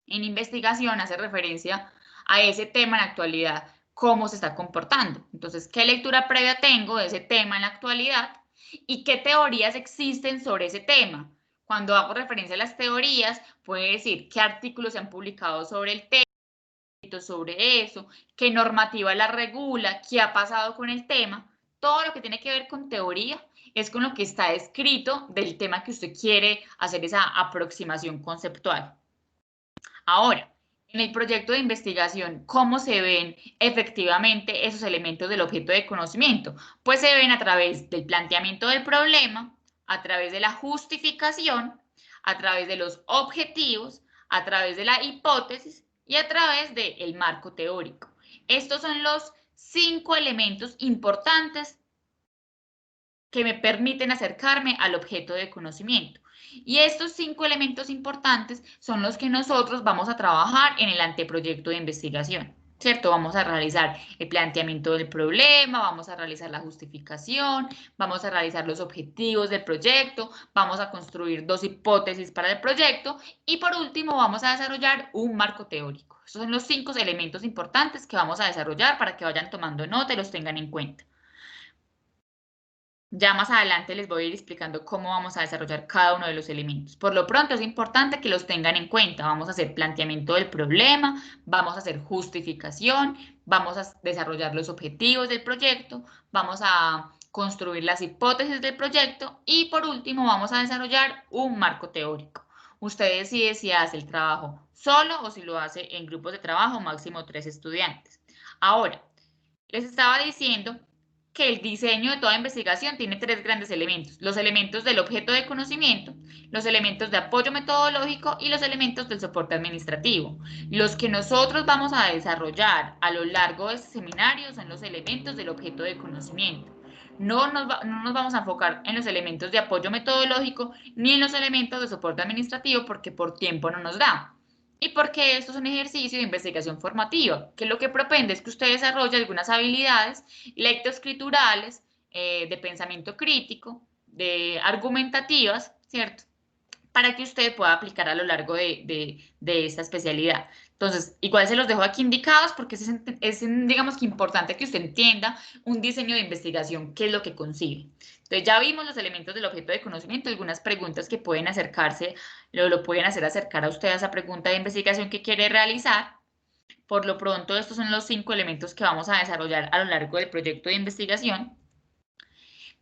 en investigación, hace referencia a ese tema en la actualidad, cómo se está comportando. Entonces, ¿qué lectura previa tengo de ese tema en la actualidad? ¿Y qué teorías existen sobre ese tema? Cuando hago referencia a las teorías, puede decir qué artículos se han publicado sobre el tema, sobre eso, qué normativa la regula, qué ha pasado con el tema. Todo lo que tiene que ver con teoría es con lo que está escrito del tema que usted quiere hacer esa aproximación conceptual. Ahora, en el proyecto de investigación, ¿cómo se ven efectivamente esos elementos del objeto de conocimiento? Pues se ven a través del planteamiento del problema, a través de la justificación, a través de los objetivos, a través de la hipótesis y a través del marco teórico. Estos son los 5 elementos importantes que me permiten acercarme al objeto de conocimiento. Y estos 5 elementos importantes son los que nosotros vamos a trabajar en el anteproyecto de investigación, ¿cierto? Vamos a realizar el planteamiento del problema, vamos a realizar la justificación, vamos a realizar los objetivos del proyecto, vamos a construir 2 hipótesis para el proyecto y por último vamos a desarrollar un marco teórico. Estos son los 5 elementos importantes que vamos a desarrollar para que vayan tomando nota y los tengan en cuenta. Ya más adelante les voy a ir explicando cómo vamos a desarrollar cada uno de los elementos. Por lo pronto es importante que los tengan en cuenta. Vamos a hacer planteamiento del problema, vamos a hacer justificación, vamos a desarrollar los objetivos del proyecto, vamos a construir las hipótesis del proyecto y por último vamos a desarrollar un marco teórico. Usted decide si hace el trabajo solo o si lo hace en grupos de trabajo, máximo 3 estudiantes. Ahora, les estaba diciendo que el diseño de toda investigación tiene 3 grandes elementos: los elementos del objeto de conocimiento, los elementos de apoyo metodológico y los elementos del soporte administrativo. Los que nosotros vamos a desarrollar a lo largo de este seminario son los elementos del objeto de conocimiento. No nos vamos a enfocar en los elementos de apoyo metodológico ni en los elementos de soporte administrativo porque por tiempo no nos da. Y porque esto es un ejercicio de investigación formativa, que lo que propende es que usted desarrolle algunas habilidades lectoescriturales, de pensamiento crítico, de argumentativas, ¿cierto? Para que usted pueda aplicar a lo largo de esta especialidad. Entonces, igual se los dejo aquí indicados porque es, digamos que importante que usted entienda un diseño de investigación, qué es lo que concibe. Entonces, ya vimos los elementos del objeto de conocimiento, algunas preguntas que pueden acercarse, lo pueden hacer acercar a usted a esa pregunta de investigación que quiere realizar. Por lo pronto, estos son los 5 elementos que vamos a desarrollar a lo largo del proyecto de investigación.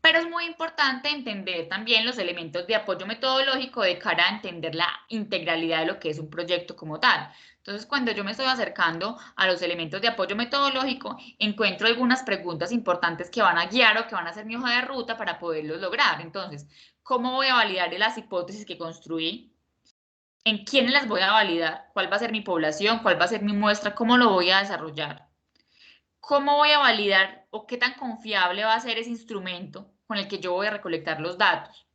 Pero es muy importante entender también los elementos de apoyo metodológico de cara a entender la integralidad de lo que es un proyecto como tal. Entonces, cuando yo me estoy acercando a los elementos de apoyo metodológico, encuentro algunas preguntas importantes que van a guiar o que van a ser mi hoja de ruta para poderlos lograr. Entonces, ¿cómo voy a validar las hipótesis que construí? ¿En quiénes las voy a validar? ¿Cuál va a ser mi población? ¿Cuál va a ser mi muestra? ¿Cómo lo voy a desarrollar? ¿Cómo voy a validar o qué tan confiable va a ser ese instrumento con el que yo voy a recolectar los datos?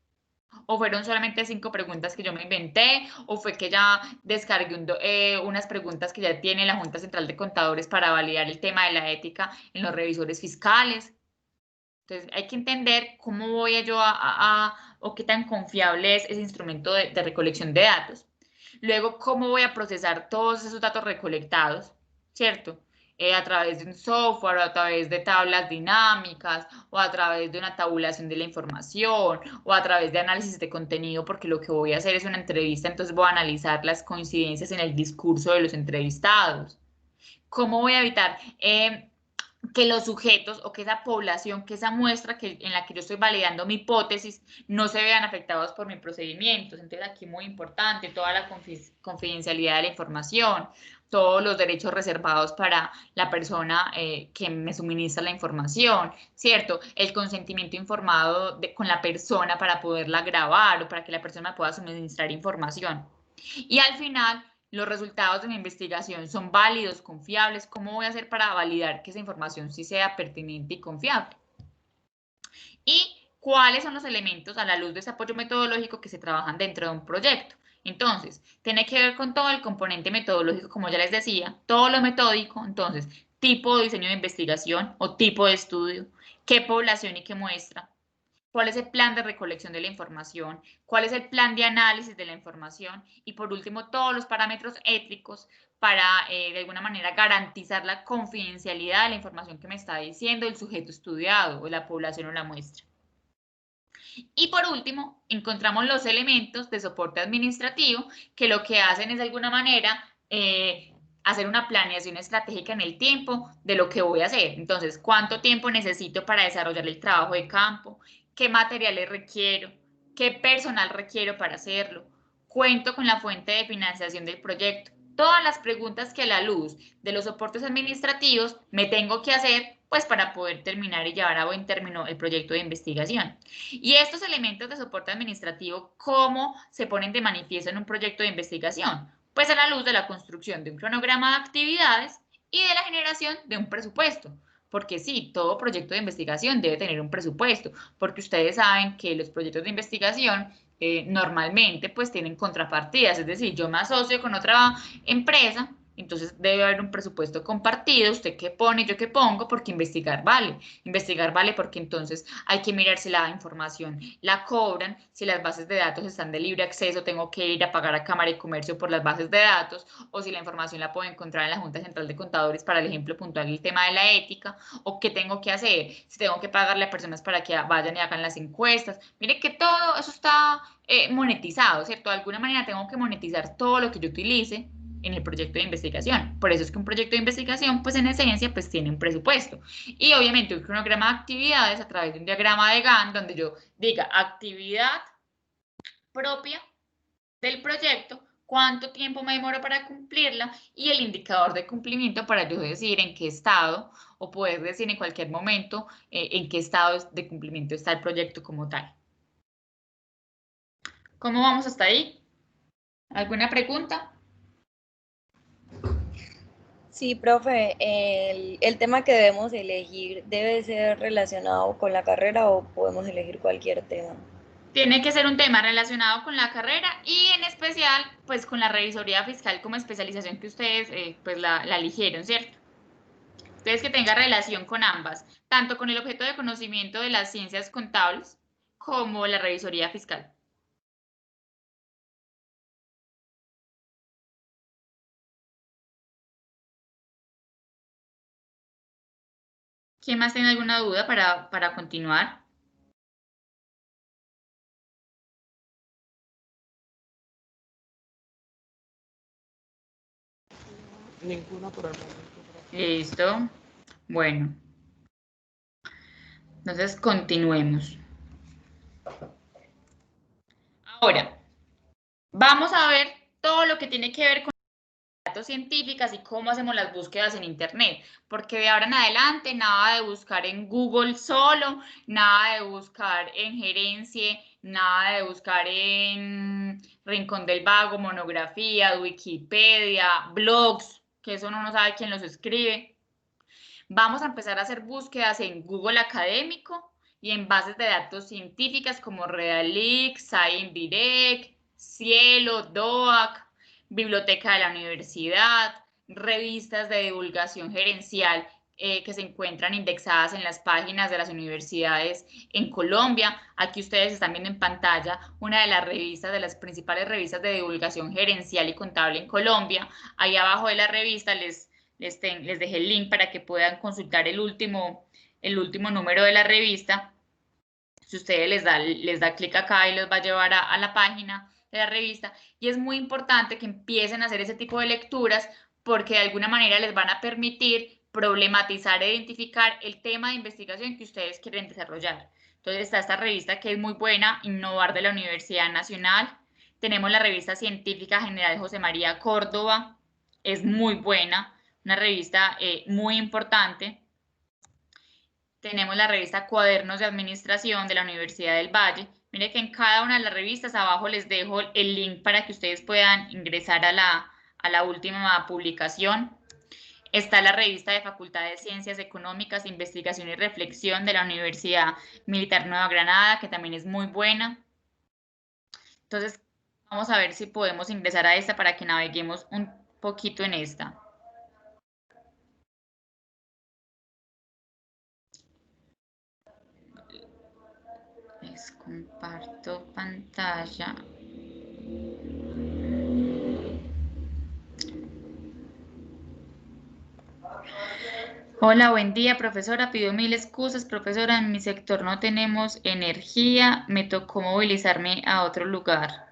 ¿O fueron solamente 5 preguntas que yo me inventé? ¿O fue que ya descargué unas preguntas que ya tiene la Junta Central de Contadores para validar el tema de la ética en los revisores fiscales? Entonces hay que entender cómo voy yo o qué tan confiable es ese instrumento de recolección de datos. Luego, cómo voy a procesar todos esos datos recolectados, ¿cierto? A través de un software, o a través de tablas dinámicas, o a través de una tabulación de la información, o a través de análisis de contenido, porque lo que voy a hacer es una entrevista, entonces voy a analizar las coincidencias en el discurso de los entrevistados. ¿Cómo voy a evitar que los sujetos o que esa población, que esa muestra en la que yo estoy validando mi hipótesis no se vean afectados por mis procedimientos? Entonces aquí muy importante toda la confidencialidad de la información, todos los derechos reservados para la persona que me suministra la información, ¿cierto? El consentimiento informado con la persona para poderla grabar o para que la persona pueda suministrar información. Y al final, los resultados de mi investigación son válidos, confiables. ¿Cómo voy a hacer para validar que esa información sí sea pertinente y confiable? ¿Y cuáles son los elementos a la luz de ese apoyo metodológico que se trabajan dentro de un proyecto? Entonces, tiene que ver con todo el componente metodológico, como ya les decía, todo lo metódico. Entonces, tipo de diseño de investigación o tipo de estudio, qué población y qué muestra, cuál es el plan de recolección de la información, cuál es el plan de análisis de la información y por último todos los parámetros éticos para de alguna manera garantizar la confidencialidad de la información que me está diciendo el sujeto estudiado o la población o la muestra. Y por último, encontramos los elementos de soporte administrativo que lo que hacen es de alguna manera hacer una planeación estratégica en el tiempo de lo que voy a hacer. Entonces, ¿cuánto tiempo necesito para desarrollar el trabajo de campo? ¿Qué materiales requiero? ¿Qué personal requiero para hacerlo? ¿Cuento con la fuente de financiación del proyecto? todas las preguntas que a la luz de los soportes administrativos me tengo que hacer, pues para poder terminar y llevar a buen término el proyecto de investigación. Y estos elementos de soporte administrativo, ¿cómo se ponen de manifiesto en un proyecto de investigación? Pues a la luz de la construcción de un cronograma de actividades y de la generación de un presupuesto. Porque sí, todo proyecto de investigación debe tener un presupuesto, porque ustedes saben que los proyectos de investigación normalmente pues tienen contrapartidas, es decir, yo me asocio con otra empresa, entonces debe haber un presupuesto compartido, usted qué pone, yo qué pongo, porque investigar vale porque entonces hay que mirar si la información la cobran, si las bases de datos están de libre acceso, tengo que ir a pagar a Cámara de Comercio por las bases de datos, o si la información la puedo encontrar en la Junta Central de Contadores para el ejemplo puntual del tema de la ética, o qué tengo que hacer, si tengo que pagarle a personas para que vayan y hagan las encuestas. Mire que todo eso está monetizado, ¿cierto? De alguna manera tengo que monetizar todo lo que yo utilice en el proyecto de investigación. Por eso es que un proyecto de investigación, pues en esencia, pues tiene un presupuesto. Y obviamente un cronograma de actividades a través de un diagrama de Gantt, donde yo diga actividad propia del proyecto, cuánto tiempo me demoro para cumplirla y el indicador de cumplimiento para yo decir en qué estado o poder decir en cualquier momento en qué estado de cumplimiento está el proyecto como tal. ¿Cómo vamos hasta ahí? ¿Alguna pregunta? Sí, profe, el tema que debemos elegir debe ser relacionado con la carrera o podemos elegir cualquier tema. Tiene que ser un tema relacionado con la carrera y en especial pues con la revisoría fiscal como especialización que ustedes pues la eligieron, ¿cierto? Entonces que tenga relación con ambas, tanto con el objeto de conocimiento de las ciencias contables como la revisoría fiscal. ¿Quién más tiene alguna duda para continuar? Ninguna por el momento. Listo. Bueno. Entonces continuemos. Ahora, vamos a ver todo lo que tiene que ver con datos científicas y cómo hacemos las búsquedas en Internet, porque de ahora en adelante nada de buscar en Google solo, nada de buscar en Gerencia, nada de buscar en Rincón del Vago, monografía, Wikipedia, blogs, que eso uno no sabe quién los escribe. Vamos a empezar a hacer búsquedas en Google Académico y en bases de datos científicas como Redalytics, ScienceDirect, Cielo, DOAC, Biblioteca de la Universidad, revistas de divulgación gerencial que se encuentran indexadas en las páginas de las universidades en Colombia. Aquí ustedes están viendo en pantalla una de las revistas, de las principales revistas de divulgación gerencial y contable en Colombia. Ahí abajo de la revista les dejé el link para que puedan consultar el último número de la revista. Si ustedes les da clic acá y los va a llevar a la página de la revista. Y es muy importante que empiecen a hacer ese tipo de lecturas porque de alguna manera les van a permitir problematizar e identificar el tema de investigación que ustedes quieren desarrollar. Entonces está esta revista que es muy buena, Innovar de la Universidad Nacional. Tenemos la revista científica General José María Córdoba, es muy buena, una revista muy importante. Tenemos la revista Cuadernos de Administración de la Universidad del Valle. Mire que en cada una de las revistas abajo les dejo el link para que ustedes puedan ingresar a la última publicación. Está la revista de Facultad de Ciencias Económicas, Investigación y Reflexión de la Universidad Militar Nueva Granada, que también es muy buena. Entonces, vamos a ver si podemos ingresar a esta para que naveguemos un poquito en esta. Les comparto pantalla. Hola, buen día, profesora. Pido mil excusas, profesora. En mi sector no tenemos energía. Me tocó movilizarme a otro lugar.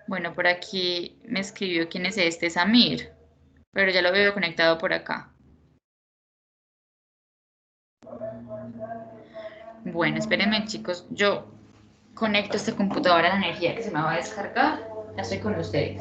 Bueno, por aquí me escribió quién es este, Samir. Pero ya lo veo conectado por acá. Bueno, espérenme, chicos. Yo conecto este computador a la energía que se me va a descargar. Ya estoy con ustedes.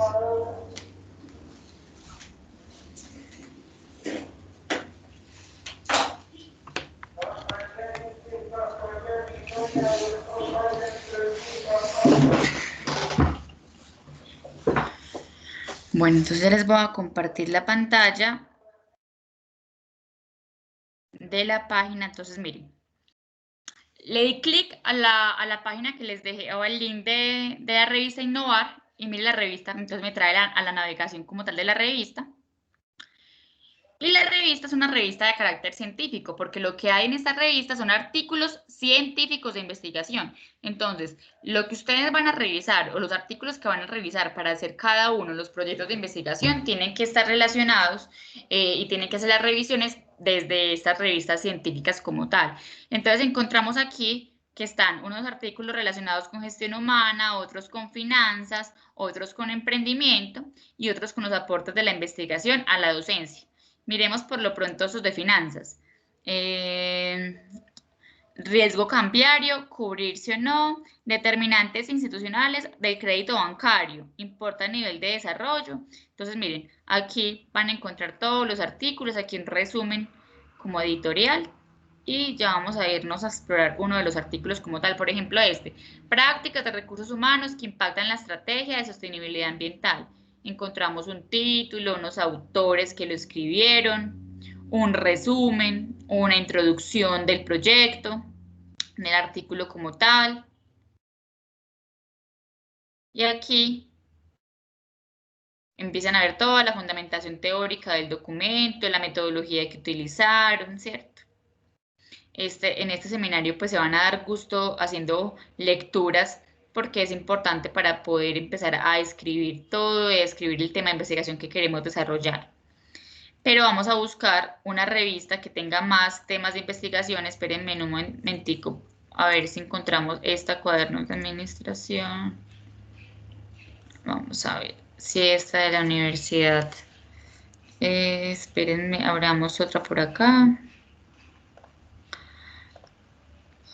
Bueno, entonces les voy a compartir la pantalla de la página. Entonces, miren, le di clic a la página que les dejé, o al link de la revista Innovar, y mire la revista, entonces me trae a la navegación como tal de la revista. Y la revista es una revista de carácter científico, porque lo que hay en esta revista son artículos científicos de investigación. Entonces, lo que ustedes van a revisar, o los artículos que van a revisar para hacer cada uno de los proyectos de investigación, tienen que estar relacionados y tienen que hacer las revisiones desde estas revistas científicas como tal. Entonces, encontramos aquí que están unos artículos relacionados con gestión humana, otros con finanzas, otros con emprendimiento y otros con los aportes de la investigación a la docencia. Miremos por lo pronto sus de finanzas. Riesgo cambiario, cubrirse o no, determinantes institucionales del crédito bancario, importa el nivel de desarrollo. Entonces, miren, aquí van a encontrar todos los artículos, aquí un resumen como editorial, y ya vamos a irnos a explorar uno de los artículos como tal. Por ejemplo, prácticas de recursos humanos que impactan la estrategia de sostenibilidad ambiental. Encontramos un título, unos autores que lo escribieron, un resumen, una introducción del proyecto, en el artículo como tal. Y aquí empiezan a ver toda la fundamentación teórica del documento, la metodología que utilizaron, ¿cierto? En este seminario pues se van a dar gusto haciendo lecturas, porque es importante para poder empezar a escribir todo y a escribir el tema de investigación que queremos desarrollar. Pero vamos a buscar una revista que tenga más temas de investigación. Espérenme un momentico, a ver si encontramos esta, cuadernos de administración. Vamos a ver si esta de la universidad. Espérenme, abramos otra por acá.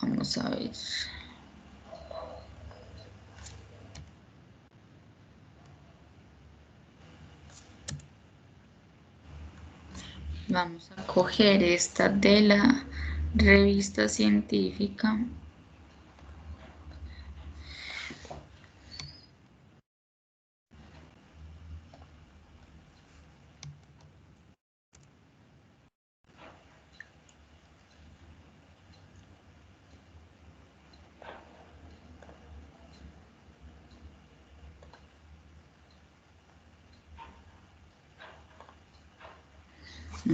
Vamos a ver. Vamos a coger esta de la revista científica.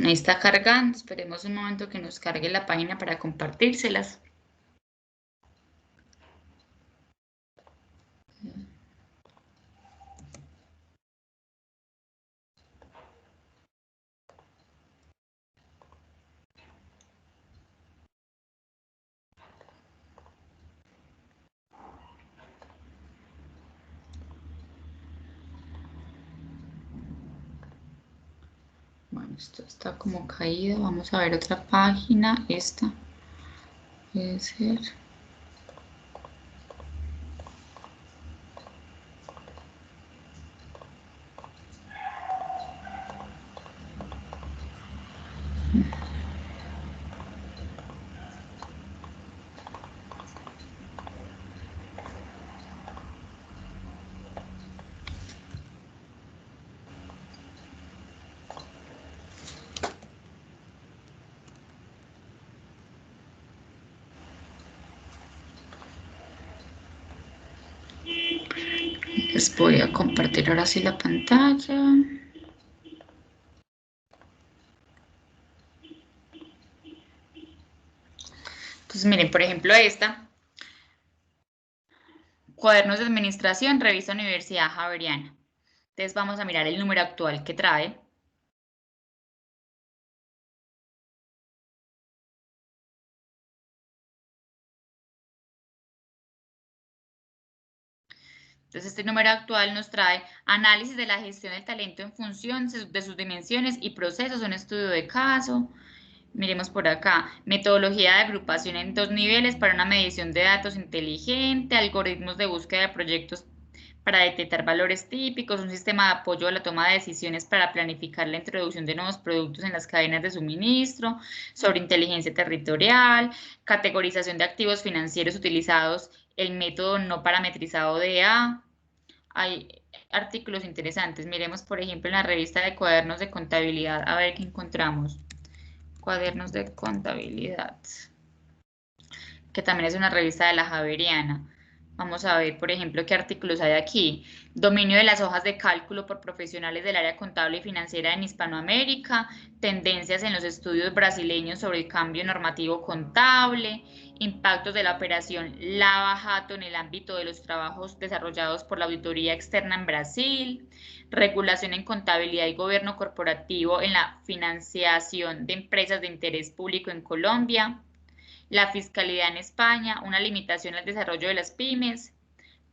Ahí está cargando, esperemos un momento que nos cargue la página para compartírselas. Bueno, esto está como caído, vamos a ver otra página, esta puede ser. Les voy a compartir ahora sí la pantalla. Entonces, miren, por ejemplo, esta. Cuadernos de administración, revista Universidad Javeriana. Entonces vamos a mirar el número actual que trae. Entonces este número actual nos trae análisis de la gestión del talento en función de sus dimensiones y procesos, un estudio de caso. Miremos por acá, metodología de agrupación en 2 niveles para una medición de datos inteligente, algoritmos de búsqueda de proyectos para detectar valores típicos, un sistema de apoyo a la toma de decisiones para planificar la introducción de nuevos productos en las cadenas de suministro, sobre inteligencia territorial, categorización de activos financieros utilizados el método no parametrizado de A. artículos interesantes. Miremos, por ejemplo, en la revista de cuadernos de contabilidad, a ver qué encontramos. Cuadernos de contabilidad, que también es una revista de la Javeriana. Vamos a ver, por ejemplo, qué artículos hay aquí. Dominio de las hojas de cálculo por profesionales del área contable y financiera en Hispanoamérica, tendencias en los estudios brasileños sobre el cambio normativo contable, impactos de la operación Lava Jato en el ámbito de los trabajos desarrollados por la auditoría externa en Brasil, regulación en contabilidad y gobierno corporativo en la financiación de empresas de interés público en Colombia, la fiscalidad en España, una limitación al desarrollo de las pymes,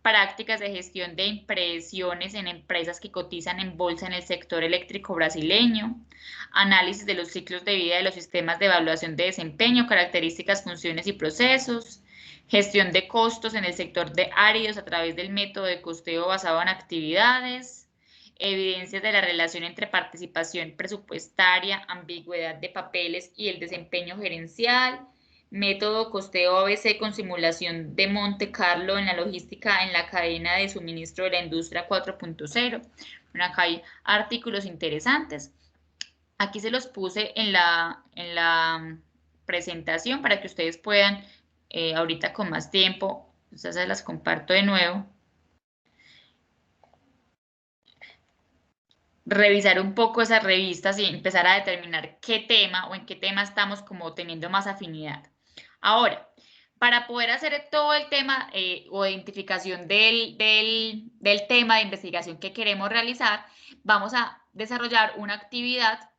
prácticas de gestión de impresiones en empresas que cotizan en bolsa en el sector eléctrico brasileño, análisis de los ciclos de vida de los sistemas de evaluación de desempeño, características, funciones y procesos, gestión de costos en el sector de áridos a través del método de costeo basado en actividades, evidencias de la relación entre participación presupuestaria, ambigüedad de papeles y el desempeño gerencial, método costeo ABC con simulación de Monte Carlo en la logística en la cadena de suministro de la industria 4.0. Bueno, acá hay artículos interesantes. Aquí se los puse en la presentación para que ustedes puedan, ahorita con más tiempo, entonces se las comparto de nuevo, revisar un poco esas revistas y empezar a determinar qué tema o en qué tema estamos como teniendo más afinidad. Ahora, para poder hacer todo el tema o identificación del tema de investigación que queremos realizar, vamos a desarrollar una actividad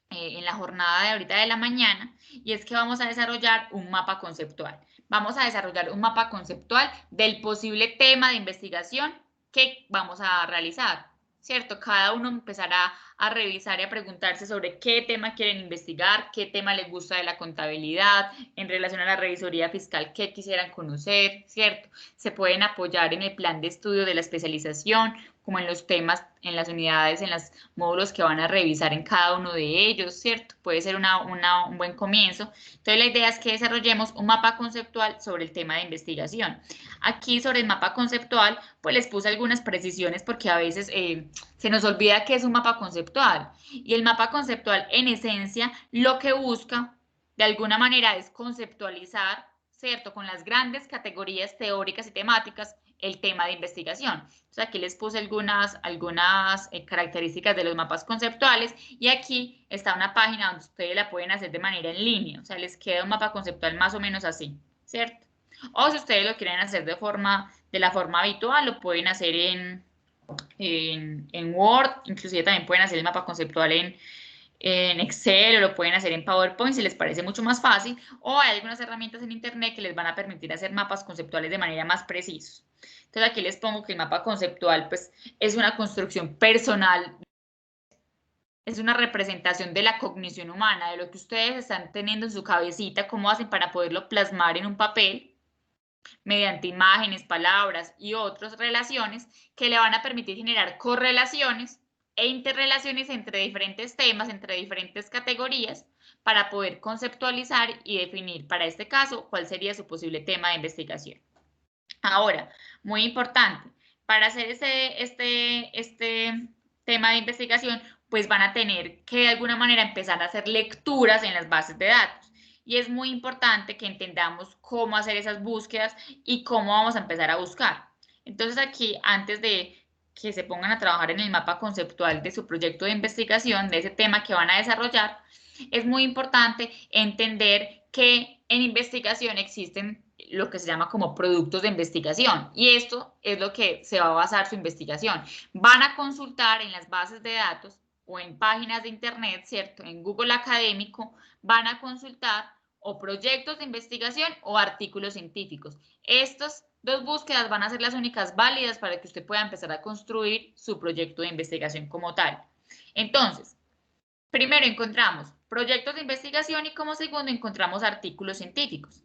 en la jornada de ahorita de la mañana, y es que vamos a desarrollar un mapa conceptual. Vamos a desarrollar un mapa conceptual del posible tema de investigación que vamos a realizar, ¿cierto? Cada uno empezará a revisar y a preguntarse sobre qué tema quieren investigar, qué tema les gusta de la contabilidad, en relación a la revisoría fiscal, qué quisieran conocer, ¿cierto? Se pueden apoyar en el plan de estudio de la especialización, como en los temas, en las unidades, en los módulos que van a revisar en cada uno de ellos, ¿cierto? Puede ser un buen comienzo. Entonces, la idea es que desarrollemos un mapa conceptual sobre el tema de investigación. Aquí, sobre el mapa conceptual, pues les puse algunas precisiones porque a veces se nos olvida que es un mapa conceptual. Y el mapa conceptual, en esencia, lo que busca, de alguna manera, es conceptualizar, ¿cierto? Con las grandes categorías teóricas y temáticas, el tema de investigación. Entonces, aquí les puse algunas características de los mapas conceptuales, y aquí está una página donde ustedes la pueden hacer de manera en línea. O sea, les queda un mapa conceptual más o menos así, ¿cierto? O si ustedes lo quieren hacer de la forma habitual, lo pueden hacer en Word, inclusive también pueden hacer el mapa conceptual en Excel, o lo pueden hacer en PowerPoint si les parece mucho más fácil, o hay algunas herramientas en internet que les van a permitir hacer mapas conceptuales de manera más precisos. Entonces aquí les pongo que el mapa conceptual pues es una construcción personal, es una representación de la cognición humana, de lo que ustedes están teniendo en su cabecita, cómo hacen para poderlo plasmar en un papel mediante imágenes, palabras y otras relaciones que le van a permitir generar correlaciones e interrelaciones entre diferentes temas, entre diferentes categorías, para poder conceptualizar y definir, para este caso, cuál sería su posible tema de investigación. Ahora, muy importante, para hacer este tema de investigación, pues van a tener que de alguna manera empezar a hacer lecturas en las bases de datos. Y es muy importante que entendamos cómo hacer esas búsquedas y cómo vamos a empezar a buscar. Entonces aquí, antes de que se pongan a trabajar en el mapa conceptual de su proyecto de investigación, de ese tema que van a desarrollar, es muy importante entender que en investigación existen lo que se llama como productos de investigación, y esto es lo que se va a basar su investigación. Van a consultar en las bases de datos o en páginas de internet, ¿cierto? En Google Académico van a consultar o proyectos de investigación o artículos científicos. Estas dos búsquedas van a ser las únicas válidas para que usted pueda empezar a construir su proyecto de investigación como tal. Entonces, primero encontramos proyectos de investigación y como segundo encontramos artículos científicos.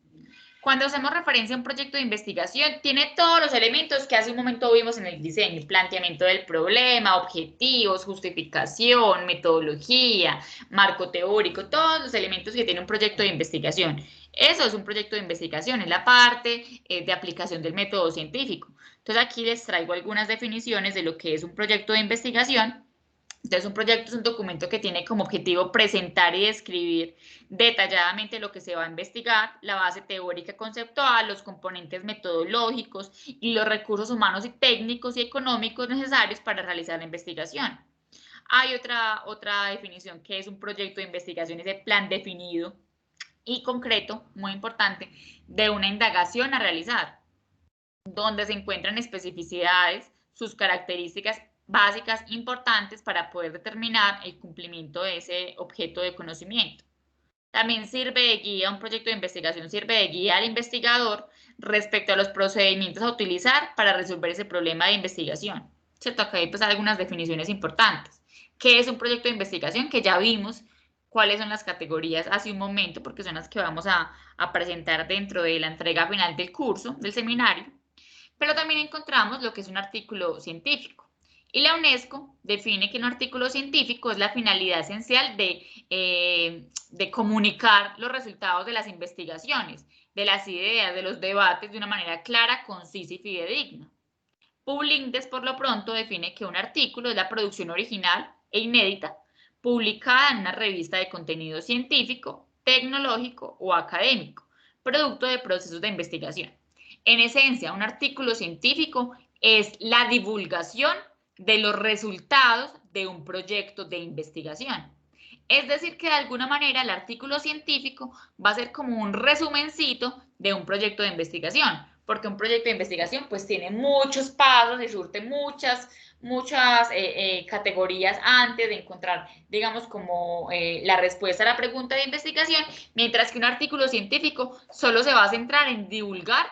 Cuando hacemos referencia a un proyecto de investigación, tiene todos los elementos que hace un momento vimos en el diseño: planteamiento del problema, objetivos, justificación, metodología, marco teórico, todos los elementos que tiene un proyecto de investigación. Eso es un proyecto de investigación, es la parte de aplicación del método científico. Entonces aquí les traigo algunas definiciones de lo que es un proyecto de investigación. Entonces, un proyecto es un documento que tiene como objetivo presentar y describir detalladamente lo que se va a investigar, la base teórica conceptual, los componentes metodológicos y los recursos humanos y técnicos y económicos necesarios para realizar la investigación. Hay otra definición que es un proyecto de investigación, es el plan definido y concreto, muy importante, de una indagación a realizar, donde se encuentran especificidades, sus características básicas importantes para poder determinar el cumplimiento de ese objeto de conocimiento. También sirve de guía, un proyecto de investigación sirve de guía al investigador respecto a los procedimientos a utilizar para resolver ese problema de investigación. ¿Cierto? Acá hay pues algunas definiciones importantes. ¿Qué es un proyecto de investigación? Que ya vimos cuáles son las categorías hace un momento, porque son las que vamos a presentar dentro de la entrega final del curso, del seminario. Pero también encontramos lo que es un artículo científico. Y la UNESCO define que un artículo científico es la finalidad esencial de comunicar los resultados de las investigaciones, de las ideas, de los debates de una manera clara, concisa y fidedigna. Publindes, por lo pronto, define que un artículo es la producción original e inédita publicada en una revista de contenido científico, tecnológico o académico, producto de procesos de investigación. En esencia, un artículo científico es la divulgación de los resultados de un proyecto de investigación. Es decir, que de alguna manera el artículo científico va a ser como un resumencito de un proyecto de investigación, porque un proyecto de investigación pues tiene muchos pasos y surte muchas categorías antes de encontrar, digamos, como la respuesta a la pregunta de investigación, mientras que un artículo científico solo se va a centrar en divulgar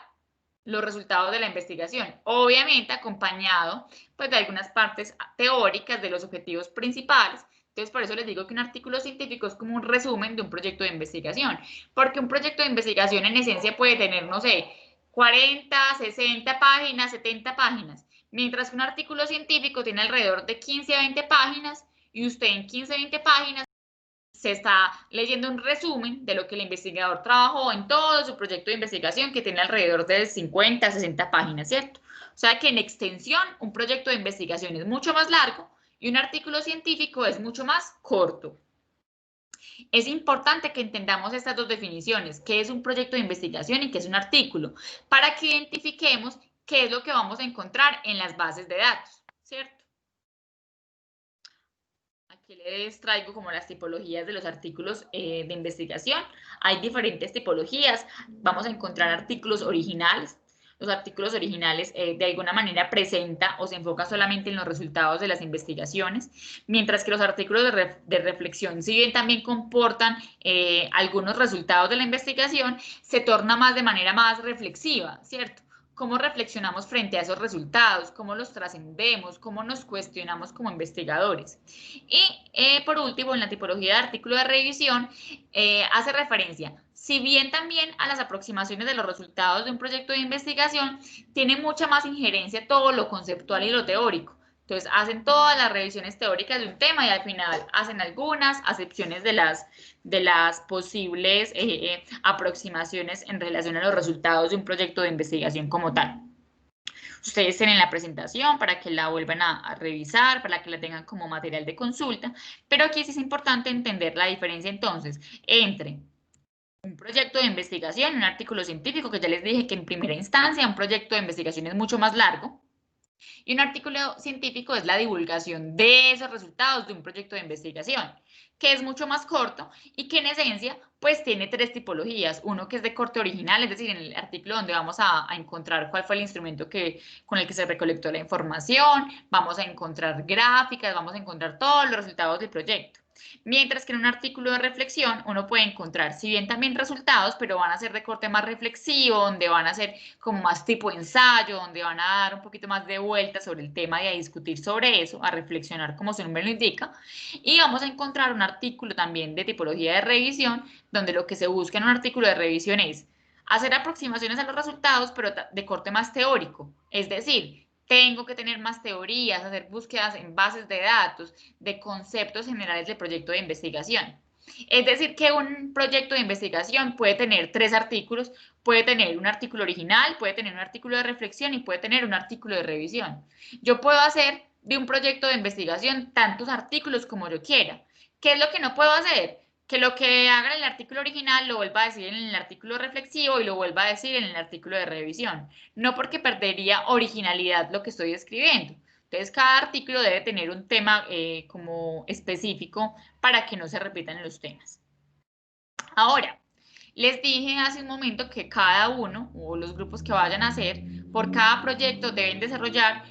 los resultados de la investigación, obviamente acompañado pues de algunas partes teóricas de los objetivos principales. Entonces, por eso les digo que un artículo científico es como un resumen de un proyecto de investigación, porque un proyecto de investigación en esencia puede tener, no sé, 40, 60 páginas, 70 páginas, mientras que un artículo científico tiene alrededor de 15 a 20 páginas y usted en 15 a 20 páginas se está leyendo un resumen de lo que el investigador trabajó en todo su proyecto de investigación, que tiene alrededor de 50 a 60 páginas, ¿cierto? O sea que en extensión un proyecto de investigación es mucho más largo y un artículo científico es mucho más corto. Es importante que entendamos estas dos definiciones, qué es un proyecto de investigación y qué es un artículo, para que identifiquemos qué es lo que vamos a encontrar en las bases de datos, ¿cierto? Aquí les traigo como las tipologías de los artículos de investigación. Hay diferentes tipologías. Vamos a encontrar artículos originales. Los artículos originales de alguna manera presenta o se enfoca solamente en los resultados de las investigaciones, mientras que los artículos de reflexión, si bien también comportan algunos resultados de la investigación, se torna más de manera más reflexiva, ¿cierto? Cómo reflexionamos frente a esos resultados, cómo los trascendemos, cómo nos cuestionamos como investigadores. Y por último, en la tipología de artículo de revisión, hace referencia, si bien también a las aproximaciones de los resultados de un proyecto de investigación, tiene mucha más injerencia todo lo conceptual y lo teórico. Entonces, hacen todas las revisiones teóricas de un tema y al final hacen algunas acepciones de las posibles aproximaciones en relación a los resultados de un proyecto de investigación como tal. Ustedes tienen la presentación para que la vuelvan a revisar, para que la tengan como material de consulta, pero aquí sí es importante entender la diferencia entonces entre un proyecto de investigación, un artículo científico, que ya les dije que en primera instancia un proyecto de investigación es mucho más largo, y un artículo científico es la divulgación de esos resultados de un proyecto de investigación, que es mucho más corto y que en esencia pues tiene tres tipologías. Uno que es de corte original, es decir, en el artículo donde vamos a encontrar cuál fue el instrumento con el que se recolectó la información, vamos a encontrar gráficas, vamos a encontrar todos los resultados del proyecto. Mientras que en un artículo de reflexión uno puede encontrar, si bien también resultados, pero van a ser de corte más reflexivo, donde van a ser como más tipo ensayo, donde van a dar un poquito más de vuelta sobre el tema y a discutir sobre eso, a reflexionar como su nombre lo indica. Y vamos a encontrar un artículo también de tipología de revisión, donde lo que se busca en un artículo de revisión es Hacer aproximaciones a los resultados, pero de corte más teórico. Es decir, tengo que tener más teorías, hacer búsquedas en bases de datos, de conceptos generales del proyecto de investigación. Es decir, que un proyecto de investigación puede tener 3 artículos, puede tener un artículo original, puede tener un artículo de reflexión y puede tener un artículo de revisión. Yo puedo hacer de un proyecto de investigación tantos artículos como yo quiera. ¿Qué es lo que no puedo hacer? Que lo que haga en el artículo original lo vuelva a decir en el artículo reflexivo y lo vuelva a decir en el artículo de revisión. No porque perdería originalidad lo que estoy escribiendo. Entonces, cada artículo debe tener un tema como específico para que no se repitan los temas. Ahora, les dije hace un momento que cada uno o los grupos que vayan a hacer por cada proyecto deben desarrollar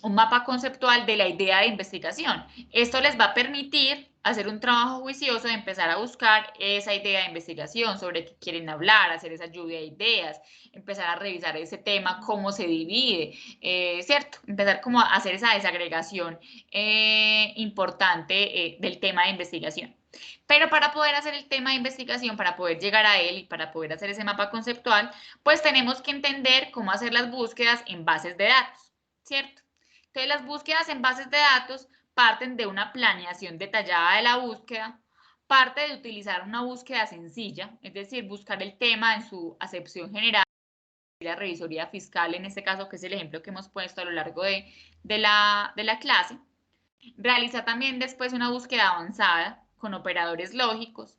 un mapa conceptual de la idea de investigación. Esto les va a permitir hacer un trabajo juicioso de empezar a buscar esa idea de investigación, sobre qué quieren hablar, hacer esa lluvia de ideas, empezar a revisar ese tema, cómo se divide, ¿cierto? Empezar como a hacer esa desagregación importante del tema de investigación. Pero para poder hacer el tema de investigación, para poder llegar a él y para poder hacer ese mapa conceptual, pues tenemos que entender cómo hacer las búsquedas en bases de datos, ¿cierto? Entonces, las búsquedas en bases de datos parten de una planeación detallada de la búsqueda, parte de utilizar una búsqueda sencilla, es decir, buscar el tema en su acepción general, la revisoría fiscal en este caso, que es el ejemplo que hemos puesto a lo largo de la clase. Realizar también después una búsqueda avanzada con operadores lógicos.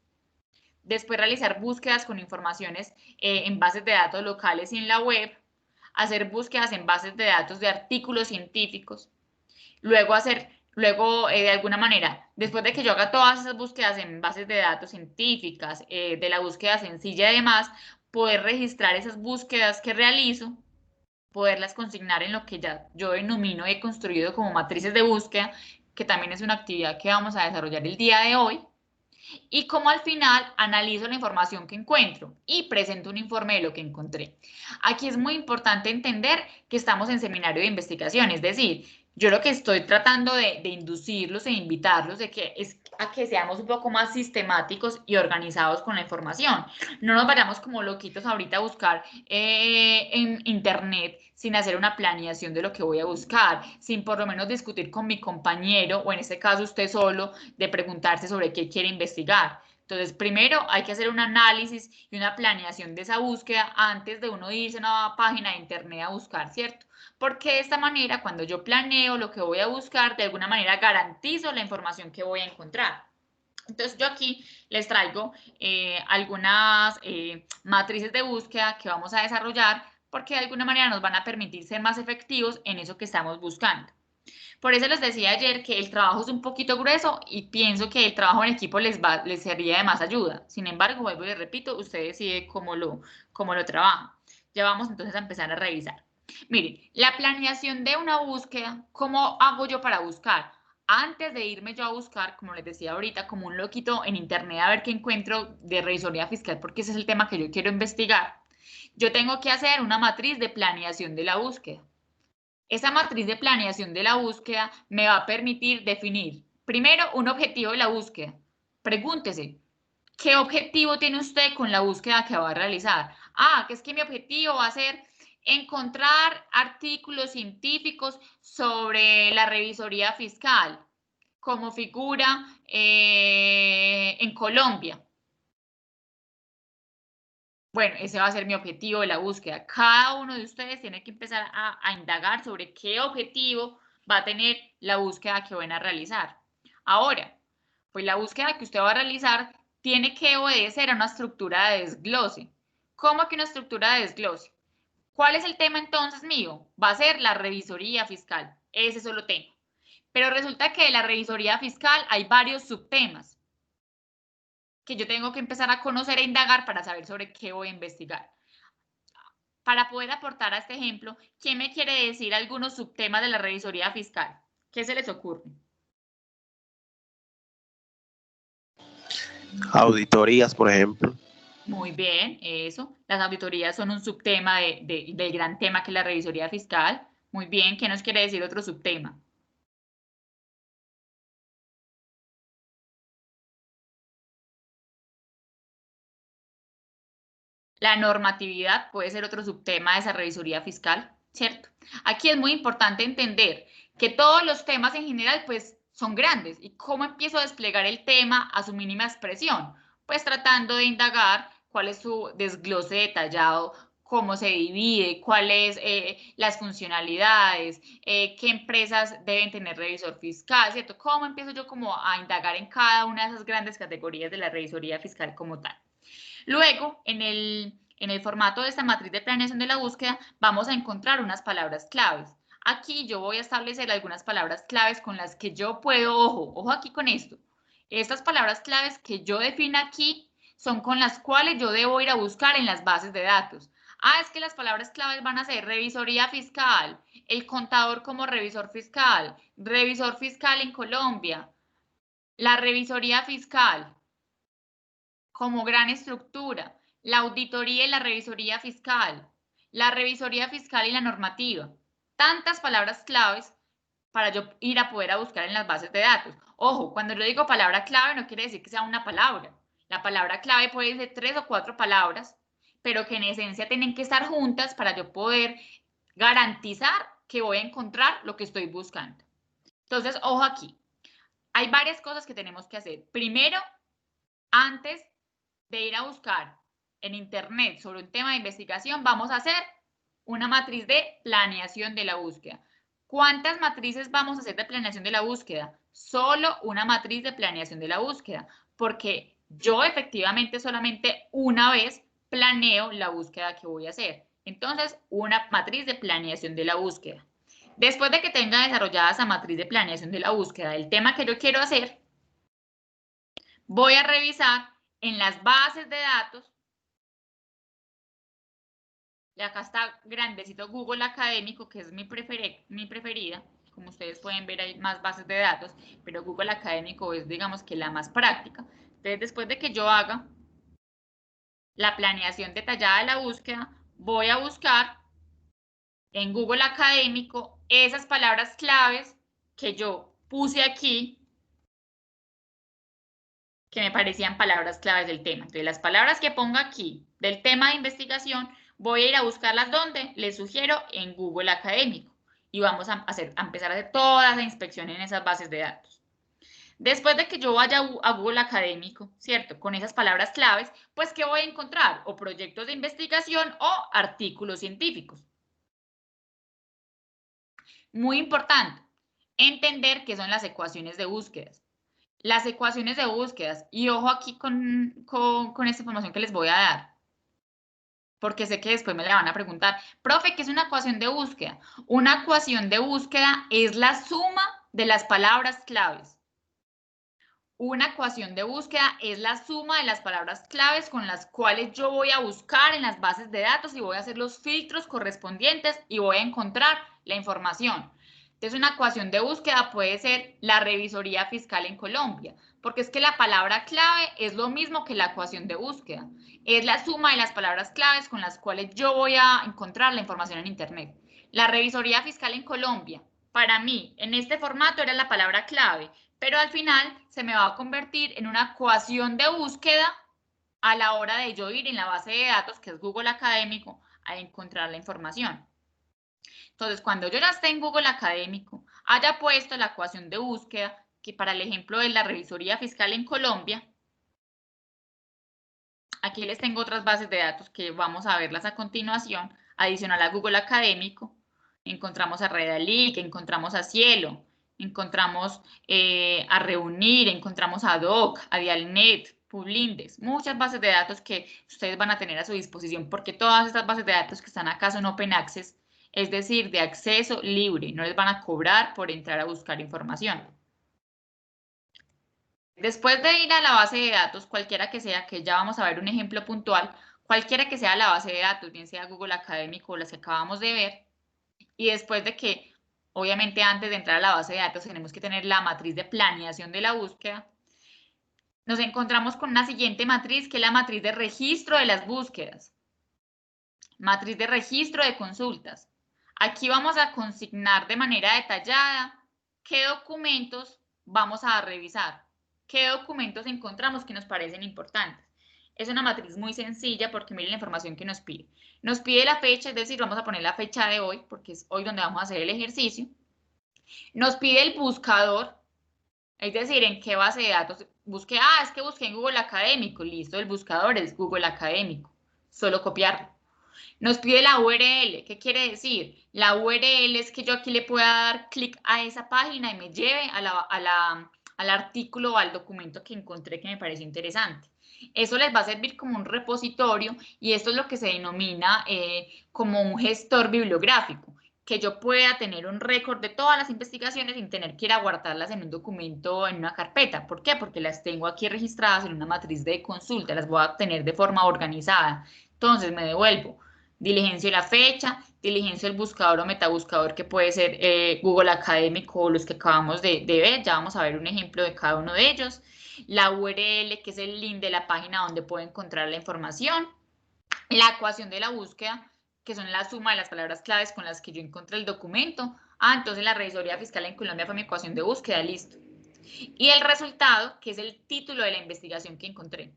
Después realizar búsquedas con informaciones en bases de datos locales y en la web. Hacer búsquedas en bases de datos de artículos científicos. Luego de alguna manera, después de que yo haga todas esas búsquedas en bases de datos científicas, de la búsqueda sencilla y demás, poder registrar esas búsquedas que realizo, poderlas consignar en lo que ya yo denomino y he construido como matrices de búsqueda, que también es una actividad que vamos a desarrollar el día de hoy, y como al final analizo la información que encuentro y presento un informe de lo que encontré. Aquí es muy importante entender que estamos en seminario de investigación, es decir, yo lo que estoy tratando de inducirlos e invitarlos es a que seamos un poco más sistemáticos y organizados con la información. No nos vayamos como loquitos ahorita a buscar en internet sin hacer una planeación de lo que voy a buscar, sin por lo menos discutir con mi compañero o en este caso usted solo de preguntarse sobre qué quiere investigar. Entonces, primero hay que hacer un análisis y una planeación de esa búsqueda antes de uno irse a una página de internet a buscar, ¿cierto? Porque de esta manera, cuando yo planeo lo que voy a buscar, de alguna manera garantizo la información que voy a encontrar. Entonces, yo aquí les traigo algunas matrices de búsqueda que vamos a desarrollar porque de alguna manera nos van a permitir ser más efectivos en eso que estamos buscando. Por eso les decía ayer que el trabajo es un poquito grueso y pienso que el trabajo en equipo les sería de más ayuda. Sin embargo, vuelvo y les repito, usted decide cómo lo trabaja. Ya vamos entonces a empezar a revisar. Miren, la planeación de una búsqueda, ¿cómo hago yo para buscar? Antes de irme yo a buscar, como les decía ahorita, como un loquito en internet a ver qué encuentro de revisoría fiscal, porque ese es el tema que yo quiero investigar, yo tengo que hacer una matriz de planeación de la búsqueda. Esa matriz de planeación de la búsqueda me va a permitir definir, primero, un objetivo de la búsqueda. Pregúntese, ¿qué objetivo tiene usted con la búsqueda que va a realizar? Ah, que es que mi objetivo va a ser encontrar artículos científicos sobre la revisoría fiscal como figura en Colombia. Bueno, ese va a ser mi objetivo de la búsqueda. Cada uno de ustedes tiene que empezar a indagar sobre qué objetivo va a tener la búsqueda que van a realizar. Ahora, pues la búsqueda que usted va a realizar tiene que obedecer a una estructura de desglose. ¿Cómo que una estructura de desglose? ¿Cuál es el tema entonces mío? Va a ser la revisoría fiscal. Ese solo tema. Pero resulta que de la revisoría fiscal hay varios subtemas que yo tengo que empezar a conocer e indagar para saber sobre qué voy a investigar. Para poder aportar a este ejemplo, ¿quién me quiere decir algunos subtemas de la revisoría fiscal? ¿Qué se les ocurre? Auditorías, por ejemplo. Muy bien, eso. Las auditorías son un subtema del gran tema que es la revisoría fiscal. Muy bien, ¿qué nos quiere decir otro subtema? La normatividad puede ser otro subtema de esa revisoría fiscal, ¿cierto? Aquí es muy importante entender que todos los temas en general, pues, son grandes. ¿Y cómo empiezo a desplegar el tema a su mínima expresión? Pues tratando de indagar cuál es su desglose detallado, cómo se divide, cuáles las funcionalidades, qué empresas deben tener revisor fiscal, ¿cierto? ¿Cómo empiezo yo como a indagar en cada una de esas grandes categorías de la revisoría fiscal como tal? Luego, en el formato de esta matriz de planeación de la búsqueda, vamos a encontrar unas palabras claves. Aquí yo voy a establecer algunas palabras claves con las que yo puedo, ojo aquí con esto. Estas palabras claves que yo defino aquí son con las cuales yo debo ir a buscar en las bases de datos. Es que las palabras claves van a ser revisoría fiscal, el contador como revisor fiscal en Colombia, la revisoría fiscal como gran estructura, la auditoría y la revisoría fiscal y la normativa. Tantas palabras claves para yo ir a poder a buscar en las bases de datos. Ojo, cuando yo digo palabra clave no quiere decir que sea una palabra. La palabra clave puede ser 3 o 4 palabras, pero que en esencia tienen que estar juntas para yo poder garantizar que voy a encontrar lo que estoy buscando. Entonces, ojo aquí. Hay varias cosas que tenemos que hacer. Primero, antes de ir a buscar en internet sobre un tema de investigación, vamos a hacer una matriz de planeación de la búsqueda. ¿Cuántas matrices vamos a hacer de planeación de la búsqueda? Solo una matriz de planeación de la búsqueda, porque yo efectivamente solamente una vez planeo la búsqueda que voy a hacer. Entonces, una matriz de planeación de la búsqueda. Después de que tenga desarrollada esa matriz de planeación de la búsqueda del tema que yo quiero hacer, voy a revisar en las bases de datos, y acá está grandecito Google Académico, que es mi preferida. Como ustedes pueden ver, hay más bases de datos, pero Google Académico es, digamos, que la más práctica. Entonces, después de que yo haga la planeación detallada de la búsqueda, voy a buscar en Google Académico esas palabras claves que yo puse aquí, que me parecían palabras claves del tema. Entonces, las palabras que ponga aquí del tema de investigación, voy a ir a buscarlas donde les sugiero en Google Académico. Y vamos a empezar a hacer toda esa inspección en esas bases de datos. Después de que yo vaya a Google Académico, ¿cierto? Con esas palabras claves, pues, ¿qué voy a encontrar? O proyectos de investigación o artículos científicos. Muy importante, entender qué son las ecuaciones de búsquedas. Las ecuaciones de búsquedas, y ojo aquí con esta información que les voy a dar, porque sé que después me la van a preguntar, profe, ¿qué es una ecuación de búsqueda? Una ecuación de búsqueda es la suma de las palabras claves. Una ecuación de búsqueda es la suma de las palabras claves con las cuales yo voy a buscar en las bases de datos y voy a hacer los filtros correspondientes y voy a encontrar la información. Entonces, una ecuación de búsqueda puede ser la revisoría fiscal en Colombia, porque es que la palabra clave es lo mismo que la ecuación de búsqueda. Es la suma de las palabras claves con las cuales yo voy a encontrar la información en Internet. La revisoría fiscal en Colombia, para mí, en este formato era la palabra clave, pero al final se me va a convertir en una ecuación de búsqueda a la hora de yo ir en la base de datos, que es Google Académico, a encontrar la información. Entonces, cuando yo ya esté en Google Académico, haya puesto la ecuación de búsqueda, que para el ejemplo de la revisoría fiscal en Colombia, aquí les tengo otras bases de datos que vamos a verlas a continuación, adicional a Google Académico, encontramos a Redalic, encontramos a Cielo, encontramos a Reunir, encontramos a Doc, a Dialnet, Publindex, muchas bases de datos que ustedes van a tener a su disposición, porque todas estas bases de datos que están acá son open access, es decir, de acceso libre, no les van a cobrar por entrar a buscar información. Después de ir a la base de datos, cualquiera que sea, que ya vamos a ver un ejemplo puntual, cualquiera que sea la base de datos, bien sea Google Académico o las que acabamos de ver, y después de que, obviamente antes de entrar a la base de datos, tenemos que tener la matriz de planeación de la búsqueda, nos encontramos con una siguiente matriz, que es la matriz de registro de las búsquedas. Matriz de registro de consultas. Aquí vamos a consignar de manera detallada qué documentos vamos a revisar, qué documentos encontramos que nos parecen importantes. Es una matriz muy sencilla porque miren la información que nos pide. Nos pide la fecha, es decir, vamos a poner la fecha de hoy porque es hoy donde vamos a hacer el ejercicio. Nos pide el buscador, es decir, en qué base de datos busqué. Es que busqué en Google Académico. Listo, el buscador es Google Académico. Solo copiarlo. Nos pide la URL. ¿Qué quiere decir? La URL es que yo aquí le pueda dar clic a esa página y me lleve al artículo o al documento que encontré que me pareció interesante. Eso les va a servir como un repositorio y esto es lo que se denomina como un gestor bibliográfico, que yo pueda tener un récord de todas las investigaciones sin tener que ir a guardarlas en un documento, en una carpeta. ¿Por qué? Porque las tengo aquí registradas en una matriz de consulta, las voy a tener de forma organizada. Entonces me devuelvo, diligencio la fecha, diligencio el buscador o metabuscador que puede ser Google Académico o los que acabamos de ver, ya vamos a ver un ejemplo de cada uno de ellos. La URL, que es el link de la página donde puedo encontrar la información, la ecuación de la búsqueda, que son la suma de las palabras claves con las que yo encontré el documento. Entonces la revisoría fiscal en Colombia fue mi ecuación de búsqueda, listo. Y el resultado, que es el título de la investigación que encontré.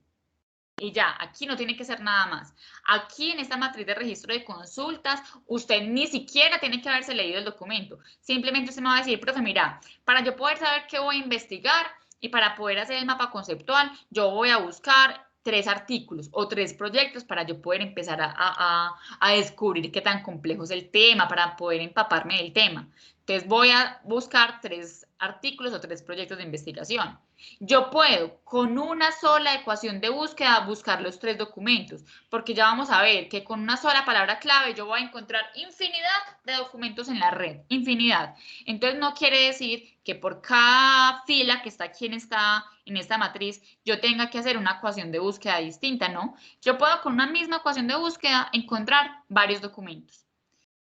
Y ya, aquí no tiene que ser nada más. Aquí en esta matriz de registro de consultas, usted ni siquiera tiene que haberse leído el documento. Simplemente usted me va a decir, profe, mira, para yo poder saber qué voy a investigar y para poder hacer el mapa conceptual, yo voy a buscar 3 artículos o 3 proyectos para yo poder empezar a descubrir qué tan complejo es el tema, para poder empaparme del tema. Entonces voy a buscar 3 artículos o 3 proyectos de investigación. Yo puedo con una sola ecuación de búsqueda buscar los 3 documentos, porque ya vamos a ver que con una sola palabra clave yo voy a encontrar infinidad de documentos en la red, infinidad. Entonces no quiere decir que por cada fila que está aquí en esta matriz yo tenga que hacer una ecuación de búsqueda distinta, ¿no? Yo puedo con una misma ecuación de búsqueda encontrar varios documentos.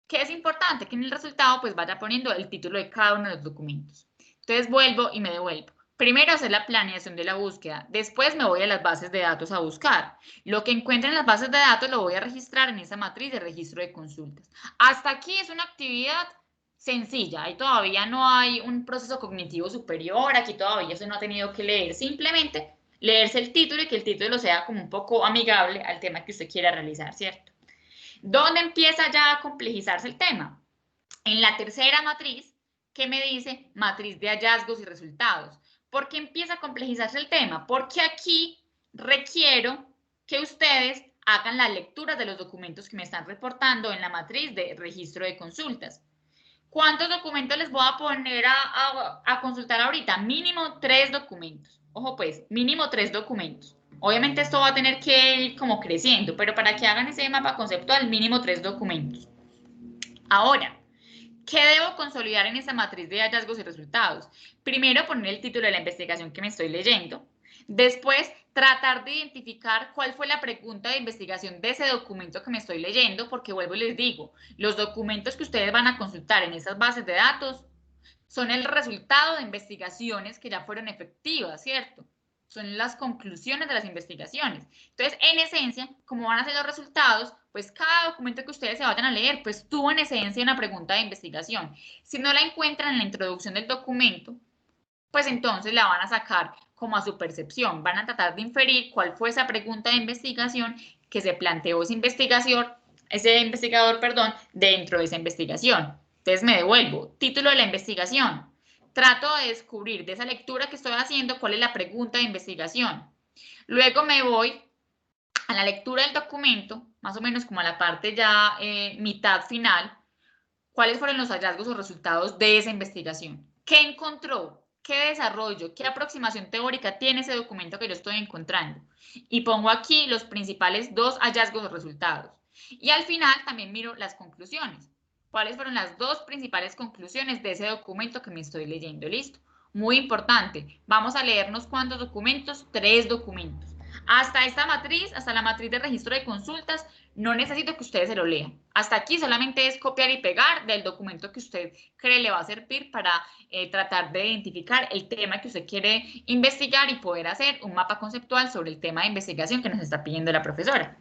¿Qué es importante? Que en el resultado pues vaya poniendo el título de cada uno de los documentos. Entonces vuelvo y me devuelvo. Primero hacer la planeación de la búsqueda, después me voy a las bases de datos a buscar. Lo que encuentre en las bases de datos lo voy a registrar en esa matriz de registro de consultas. Hasta aquí es una actividad sencilla, ahí todavía no hay un proceso cognitivo superior, aquí todavía se no ha tenido que leer, simplemente leerse el título y que el título sea como un poco amigable al tema que usted quiera realizar, ¿cierto? ¿Dónde empieza ya a complejizarse el tema? En la tercera matriz, que me dice matriz de hallazgos y resultados. ¿Por qué empieza a complejizarse el tema? Porque aquí requiero que ustedes hagan la lectura de los documentos que me están reportando en la matriz de registro de consultas. ¿Cuántos documentos les voy a poner a consultar ahorita? Mínimo 3 documentos. Ojo pues, mínimo 3 documentos. Obviamente esto va a tener que ir como creciendo, pero para que hagan ese mapa conceptual, mínimo 3 documentos. Ahora, ¿qué debo consolidar en esta matriz de hallazgos y resultados? Primero, poner el título de la investigación que me estoy leyendo. Después, tratar de identificar cuál fue la pregunta de investigación de ese documento que me estoy leyendo, porque vuelvo y les digo, los documentos que ustedes van a consultar en esas bases de datos son el resultado de investigaciones que ya fueron efectivas, ¿cierto? Son las conclusiones de las investigaciones. Entonces, en esencia, como van a ser los resultados, pues cada documento que ustedes se vayan a leer, pues tuvo en esencia una pregunta de investigación. Si no la encuentran en la introducción del documento, pues entonces la van a sacar como a su percepción. Van a tratar de inferir cuál fue esa pregunta de investigación que se planteó ese investigador, dentro de esa investigación. Entonces me devuelvo. Título de la investigación. Trato de descubrir de esa lectura que estoy haciendo cuál es la pregunta de investigación. Luego me voy a la lectura del documento, más o menos como a la parte ya mitad final, cuáles fueron los hallazgos o resultados de esa investigación. ¿Qué encontró? ¿Qué desarrollo? ¿Qué aproximación teórica tiene ese documento que yo estoy encontrando? Y pongo aquí los principales 2 hallazgos o resultados. Y al final también miro las conclusiones. ¿Cuáles fueron las 2 principales conclusiones de ese documento que me estoy leyendo? Listo. Muy importante. Vamos a leernos ¿cuántos documentos? 3 documentos. Hasta esta matriz, hasta la matriz de registro de consultas, no necesito que ustedes se lo lean. Hasta aquí solamente es copiar y pegar del documento que usted cree le va a servir para tratar de identificar el tema que usted quiere investigar y poder hacer un mapa conceptual sobre el tema de investigación que nos está pidiendo la profesora.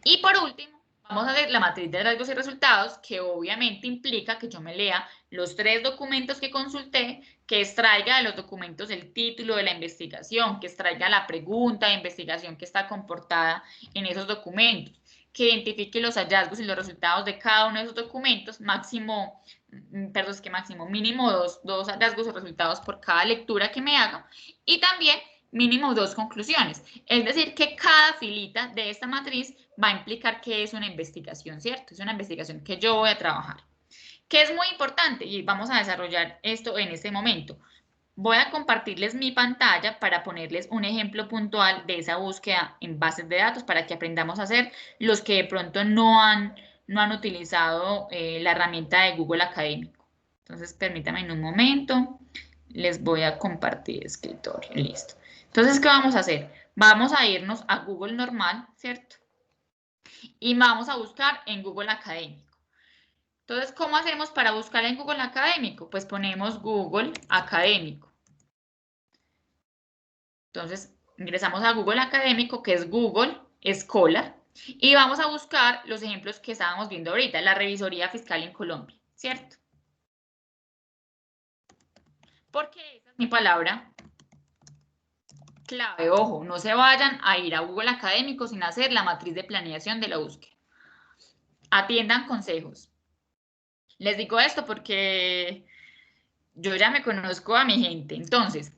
Y por último, Vamos a hacer la matriz de hallazgos y resultados, que obviamente implica que yo me lea los 3 documentos que consulté, que extraiga de los documentos el título de la investigación, que extraiga la pregunta de investigación que está comportada en esos documentos, que identifique los hallazgos y los resultados de cada uno de esos documentos, mínimo dos hallazgos o resultados por cada lectura que me haga, y también mínimo 2 conclusiones. Es decir, que cada filita de esta matriz va a implicar que es una investigación, ¿cierto? Es una investigación que yo voy a trabajar. Que es muy importante y vamos a desarrollar esto en este momento. Voy a compartirles mi pantalla para ponerles un ejemplo puntual de esa búsqueda en bases de datos para que aprendamos a hacer los que de pronto no han utilizado la herramienta de Google Académico. Entonces, permítanme un momento. Les voy a compartir escritorio. Listo. Entonces, ¿qué vamos a hacer? Vamos a irnos a Google normal, ¿cierto? Y vamos a buscar en Google Académico. Entonces, ¿cómo hacemos para buscar en Google Académico? Pues ponemos Google Académico. Entonces, ingresamos a Google Académico, que es Google Scholar, y vamos a buscar los ejemplos que estábamos viendo ahorita, la revisoría fiscal en Colombia, ¿cierto? Porque esa es mi palabra clave. Ojo, no se vayan a ir a Google Académico sin hacer la matriz de planeación de la búsqueda. Atiendan consejos. Les digo esto porque yo ya me conozco a mi gente. Entonces,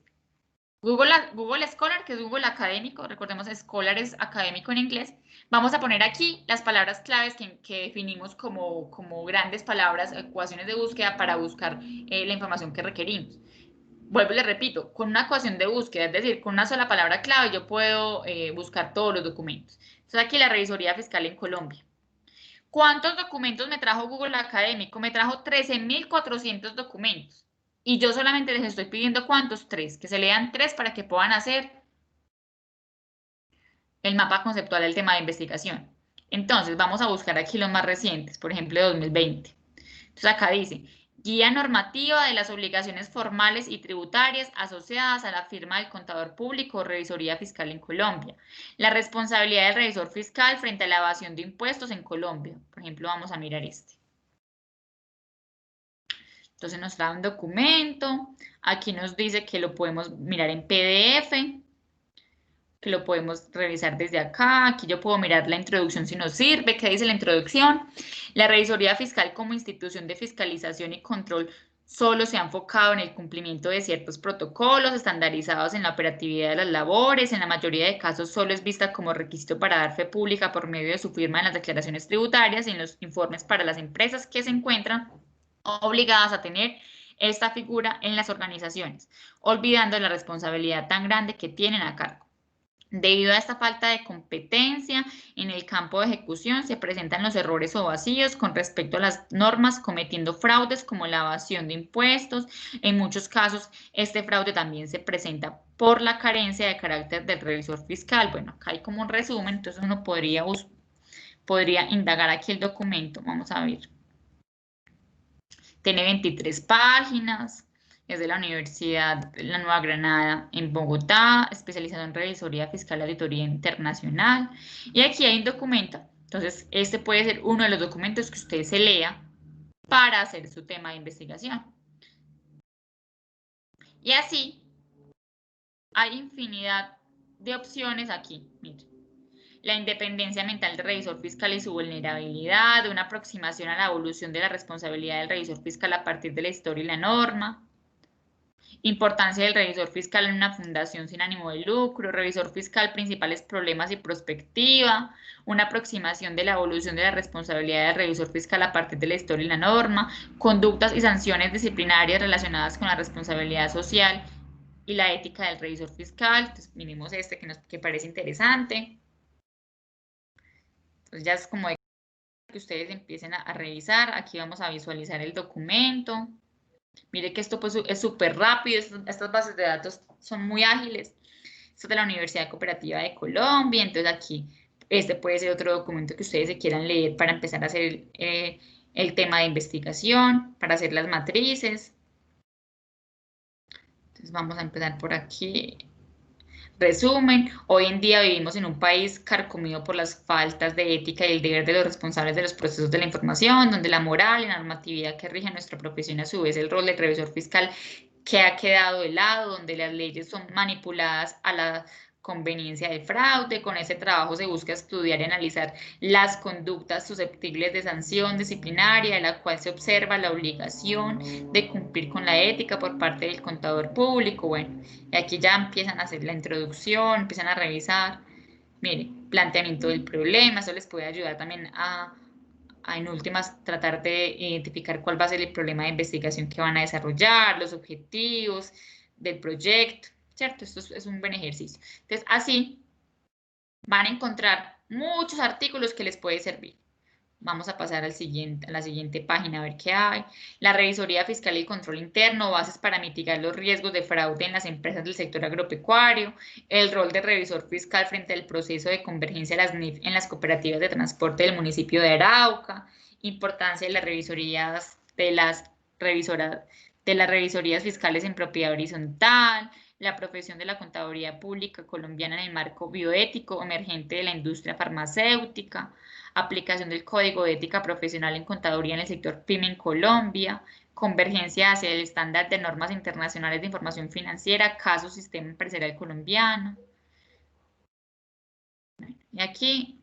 Google Scholar, que es Google Académico, recordemos, Scholar es académico en inglés. Vamos a poner aquí las palabras claves que definimos como grandes palabras, ecuaciones de búsqueda para buscar la información que requerimos. Vuelvo y les repito, con una ecuación de búsqueda, es decir, con una sola palabra clave, yo puedo buscar todos los documentos. Entonces, aquí la revisoría fiscal en Colombia. ¿Cuántos documentos me trajo Google Académico? Me trajo 13.400 documentos. Y yo solamente les estoy pidiendo, ¿cuántos? 3. Que se lean 3 para que puedan hacer el mapa conceptual del tema de investigación. Entonces, vamos a buscar aquí los más recientes, por ejemplo, de 2020. Entonces, acá dice, guía normativa de las obligaciones formales y tributarias asociadas a la firma del contador público o revisoría fiscal en Colombia. La responsabilidad del revisor fiscal frente a la evasión de impuestos en Colombia. Por ejemplo, vamos a mirar este. Entonces nos trae un documento. Aquí nos dice que lo podemos mirar en PDF, que lo podemos revisar desde acá. Aquí yo puedo mirar la introducción si nos sirve. ¿Qué dice la introducción? La revisoría fiscal como institución de fiscalización y control solo se ha enfocado en el cumplimiento de ciertos protocolos estandarizados en la operatividad de las labores. En la mayoría de casos solo es vista como requisito para dar fe pública por medio de su firma en las declaraciones tributarias y en los informes para las empresas que se encuentran obligadas a tener esta figura en las organizaciones, olvidando la responsabilidad tan grande que tienen a cargo. Debido a esta falta de competencia en el campo de ejecución, se presentan los errores o vacíos con respecto a las normas, cometiendo fraudes como la evasión de impuestos. En muchos casos, este fraude también se presenta por la carencia de carácter del revisor fiscal. Bueno, acá hay como un resumen, entonces uno podría indagar aquí el documento. Vamos a ver. Tiene 23 páginas. Es de la Universidad de la Nueva Granada en Bogotá, especializado en revisoría fiscal y auditoría internacional. Y aquí hay un documento. Entonces, este puede ser uno de los documentos que usted se lea para hacer su tema de investigación. Y así, hay infinidad de opciones aquí. Miren. La independencia mental del revisor fiscal y su vulnerabilidad, una aproximación a la evolución de la responsabilidad del revisor fiscal a partir de la historia y la norma. Importancia del revisor fiscal en una fundación sin ánimo de lucro, revisor fiscal, principales problemas y prospectiva, una aproximación de la evolución de la responsabilidad del revisor fiscal a partir de la historia y la norma, conductas y sanciones disciplinarias relacionadas con la responsabilidad social y la ética del revisor fiscal. Entonces, miremos este que parece interesante. Entonces, ya es como de que ustedes empiecen a revisar. Aquí vamos a visualizar el documento. Mire que esto pues es súper rápido, estas bases de datos son muy ágiles. Esto es de la Universidad Cooperativa de Colombia, entonces aquí este puede ser otro documento que ustedes se quieran leer para empezar a hacer el tema de investigación, para hacer las matrices. Entonces vamos a empezar por aquí. Resumen, hoy en día vivimos en un país carcomido por las faltas de ética y el deber de los responsables de los procesos de la información, donde la moral y la normatividad que rige nuestra profesión, a su vez el rol del revisor fiscal, que ha quedado de lado, donde las leyes son manipuladas a la conveniencia del fraude. Con ese trabajo se busca estudiar y analizar las conductas susceptibles de sanción disciplinaria, de la cual se observa la obligación de cumplir con la ética por parte del contador público. Bueno, y aquí ya empiezan a hacer la introducción, empiezan a revisar. Mire, planteamiento del problema, eso les puede ayudar también a en últimas tratar de identificar cuál va a ser el problema de investigación que van a desarrollar, los objetivos del proyecto, ¿cierto? Esto es un buen ejercicio. Entonces, así van a encontrar muchos artículos que les puede servir. Vamos a pasar a la siguiente página a ver qué hay. La revisoría fiscal y el control interno, bases para mitigar los riesgos de fraude en las empresas del sector agropecuario, el rol de revisor fiscal frente al proceso de convergencia de las NIF en las cooperativas de transporte del municipio de Arauca, importancia de las revisorías revisorías fiscales en propiedad horizontal, la profesión de la contaduría pública colombiana en el marco bioético emergente de la industria farmacéutica, aplicación del Código de Ética Profesional en Contaduría en el sector PYME en Colombia, convergencia hacia el estándar de normas internacionales de información financiera, caso Sistema Empresarial Colombiano. Y aquí,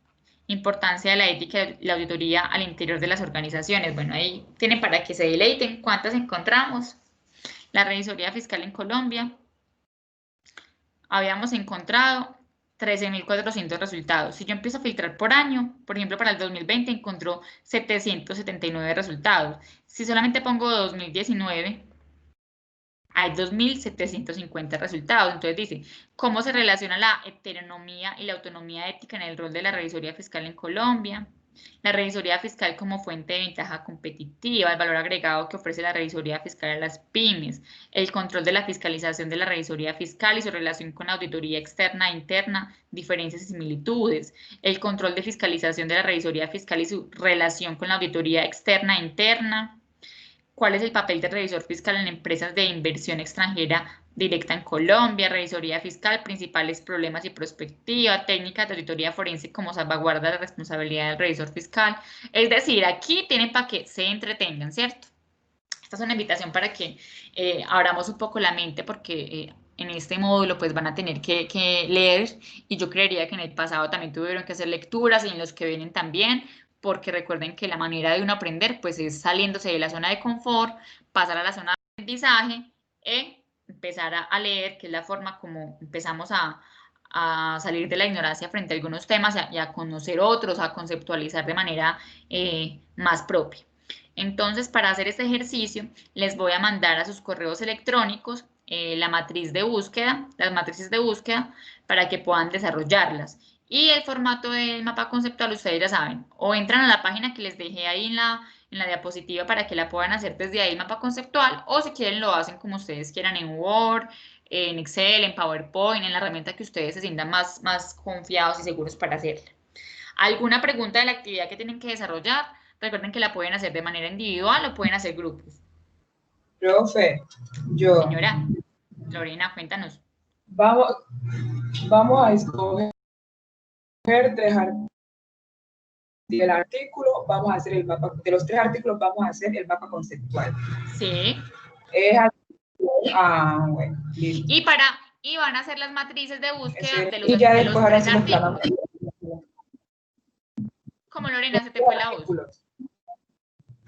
importancia de la ética y la auditoría al interior de las organizaciones. Bueno, ahí tienen para que se deleiten cuántas encontramos. La revisoría fiscal en Colombia. Habíamos encontrado 13.400 resultados. Si yo empiezo a filtrar por año, por ejemplo, para el 2020 encontró 779 resultados. Si solamente pongo 2019, hay 2.750 resultados. Entonces dice, ¿cómo se relaciona la heteronomía y la autonomía ética en el rol de la revisoría fiscal en Colombia? La revisoría fiscal como fuente de ventaja competitiva, el valor agregado que ofrece la revisoría fiscal a las pymes, el control de la fiscalización de la revisoría fiscal y su relación con la auditoría externa e interna, diferencias y similitudes, el control de fiscalización de la revisoría fiscal y su relación con la auditoría externa e interna, cuál es el papel del revisor fiscal en empresas de inversión extranjera directa en Colombia, revisoría fiscal, principales problemas y perspectiva, técnicas de auditoría forense como salvaguarda de la responsabilidad del revisor fiscal. Es decir, aquí tienen para que se entretengan, ¿cierto? Esta es una invitación para que abramos un poco la mente porque en este módulo pues van a tener que leer y yo creería que en el pasado también tuvieron que hacer lecturas y en los que vienen también, porque recuerden que la manera de uno aprender pues es saliéndose de la zona de confort, pasar a la zona de aprendizaje e empezar a leer, que es la forma como empezamos a salir de la ignorancia frente a algunos temas y a conocer otros, a conceptualizar de manera más propia. Entonces, para hacer este ejercicio, les voy a mandar a sus correos electrónicos la matriz de búsqueda, las matrices de búsqueda, para que puedan desarrollarlas. Y el formato del mapa conceptual, ustedes ya saben, o entran a la página que les dejé ahí en la diapositiva para que la puedan hacer desde ahí el mapa conceptual, o si quieren lo hacen como ustedes quieran en Word, en Excel, en PowerPoint, en la herramienta que ustedes se sientan más confiados y seguros para hacerla. ¿Alguna pregunta de la actividad que tienen que desarrollar? Recuerden que la pueden hacer de manera individual o pueden hacer grupos. Profe, yo. Señora, Lorena, cuéntanos. Vamos a escoger 3 artículos del artículo, vamos a hacer el mapa, de los 3 artículos vamos a hacer el mapa conceptual. Sí. Bueno, listo. Y van a hacer las matrices de búsqueda de los, y ya de después los 3 hacemos artículos. ¿Cómo, Lorena, se te fue la voz?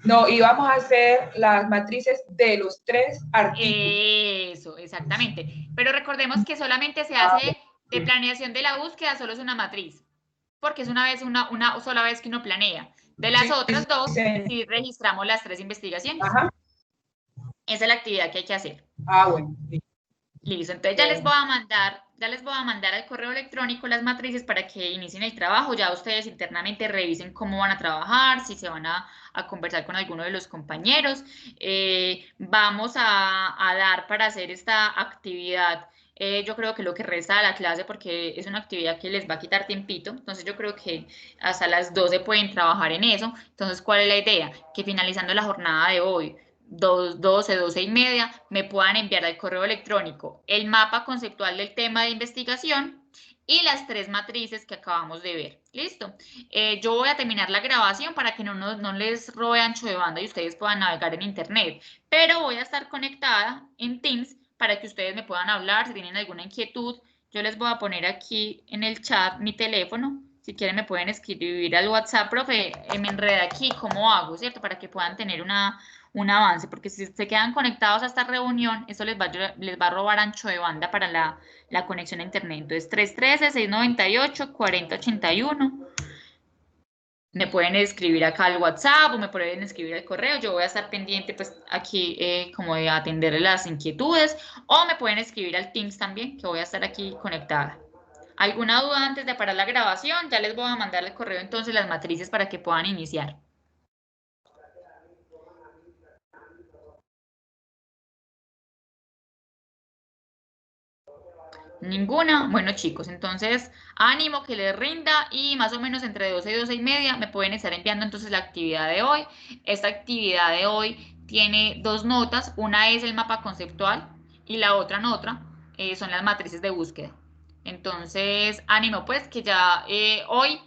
No, y vamos a hacer las matrices de los 3 artículos. Eso, exactamente. Pero recordemos que solamente se hace de planeación de la búsqueda, solo es una matriz, porque es una sola vez que uno planea. De las otras dos, sí registramos las 3 investigaciones. Ajá. Esa es la actividad que hay que hacer. Bueno. Listo, entonces ya les voy a mandar al correo electrónico las matrices para que inicien el trabajo. Ya ustedes internamente revisen cómo van a trabajar, si se van a conversar con alguno de los compañeros. Vamos a dar para hacer esta actividad, yo creo que lo que resta de la clase, porque es una actividad que les va a quitar tiempito. Entonces yo creo que hasta las 12 pueden trabajar en eso. Entonces, ¿cuál es la idea? Que finalizando la jornada de hoy, 12, 12 y media, me puedan enviar al correo electrónico el mapa conceptual del tema de investigación y las 3 matrices que acabamos de ver. ¿Listo? Yo voy a terminar la grabación para que no les robe ancho de banda y ustedes puedan navegar en internet, pero voy a estar conectada en Teams para que ustedes me puedan hablar si tienen alguna inquietud. Yo les voy a poner aquí en el chat mi teléfono. Si quieren me pueden escribir al WhatsApp, profe, me enredé aquí, ¿cómo hago? ¿Cierto? Para que puedan tener un avance, porque si se quedan conectados a esta reunión, eso les va a robar ancho de banda para la conexión a internet. Entonces, 313-698-4081. Me pueden escribir acá al WhatsApp o me pueden escribir al correo. Yo voy a estar pendiente, pues, aquí como de atender las inquietudes. O me pueden escribir al Teams también, que voy a estar aquí conectada. ¿Alguna duda antes de parar la grabación? Ya les voy a mandar el correo entonces las matrices para que puedan iniciar. Ninguna. Bueno, chicos, entonces ánimo que les rinda y más o menos entre 12 y 12 y media me pueden estar enviando entonces la actividad de hoy. Esta actividad de hoy tiene 2 notas. Una es el mapa conceptual y la otra nota son las matrices de búsqueda. Entonces, ánimo pues que ya hoy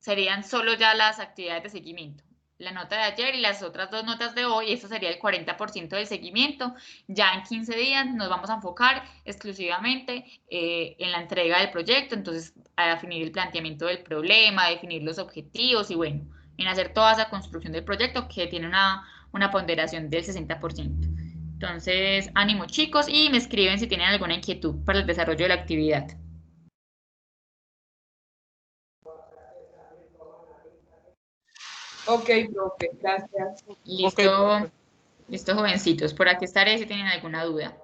serían solo ya las actividades de seguimiento. La nota de ayer y las otras 2 notas de hoy, eso sería el 40% del seguimiento. Ya en 15 días nos vamos a enfocar exclusivamente en la entrega del proyecto, entonces a definir el planteamiento del problema, a definir los objetivos y bueno, en hacer toda esa construcción del proyecto que tiene una ponderación del 60%. Entonces, ánimo chicos y me escriben si tienen alguna inquietud para el desarrollo de la actividad. Ok, profe, gracias. Listo, Ok, profe. listo, jovencitos. Por aquí estaré si tienen alguna duda.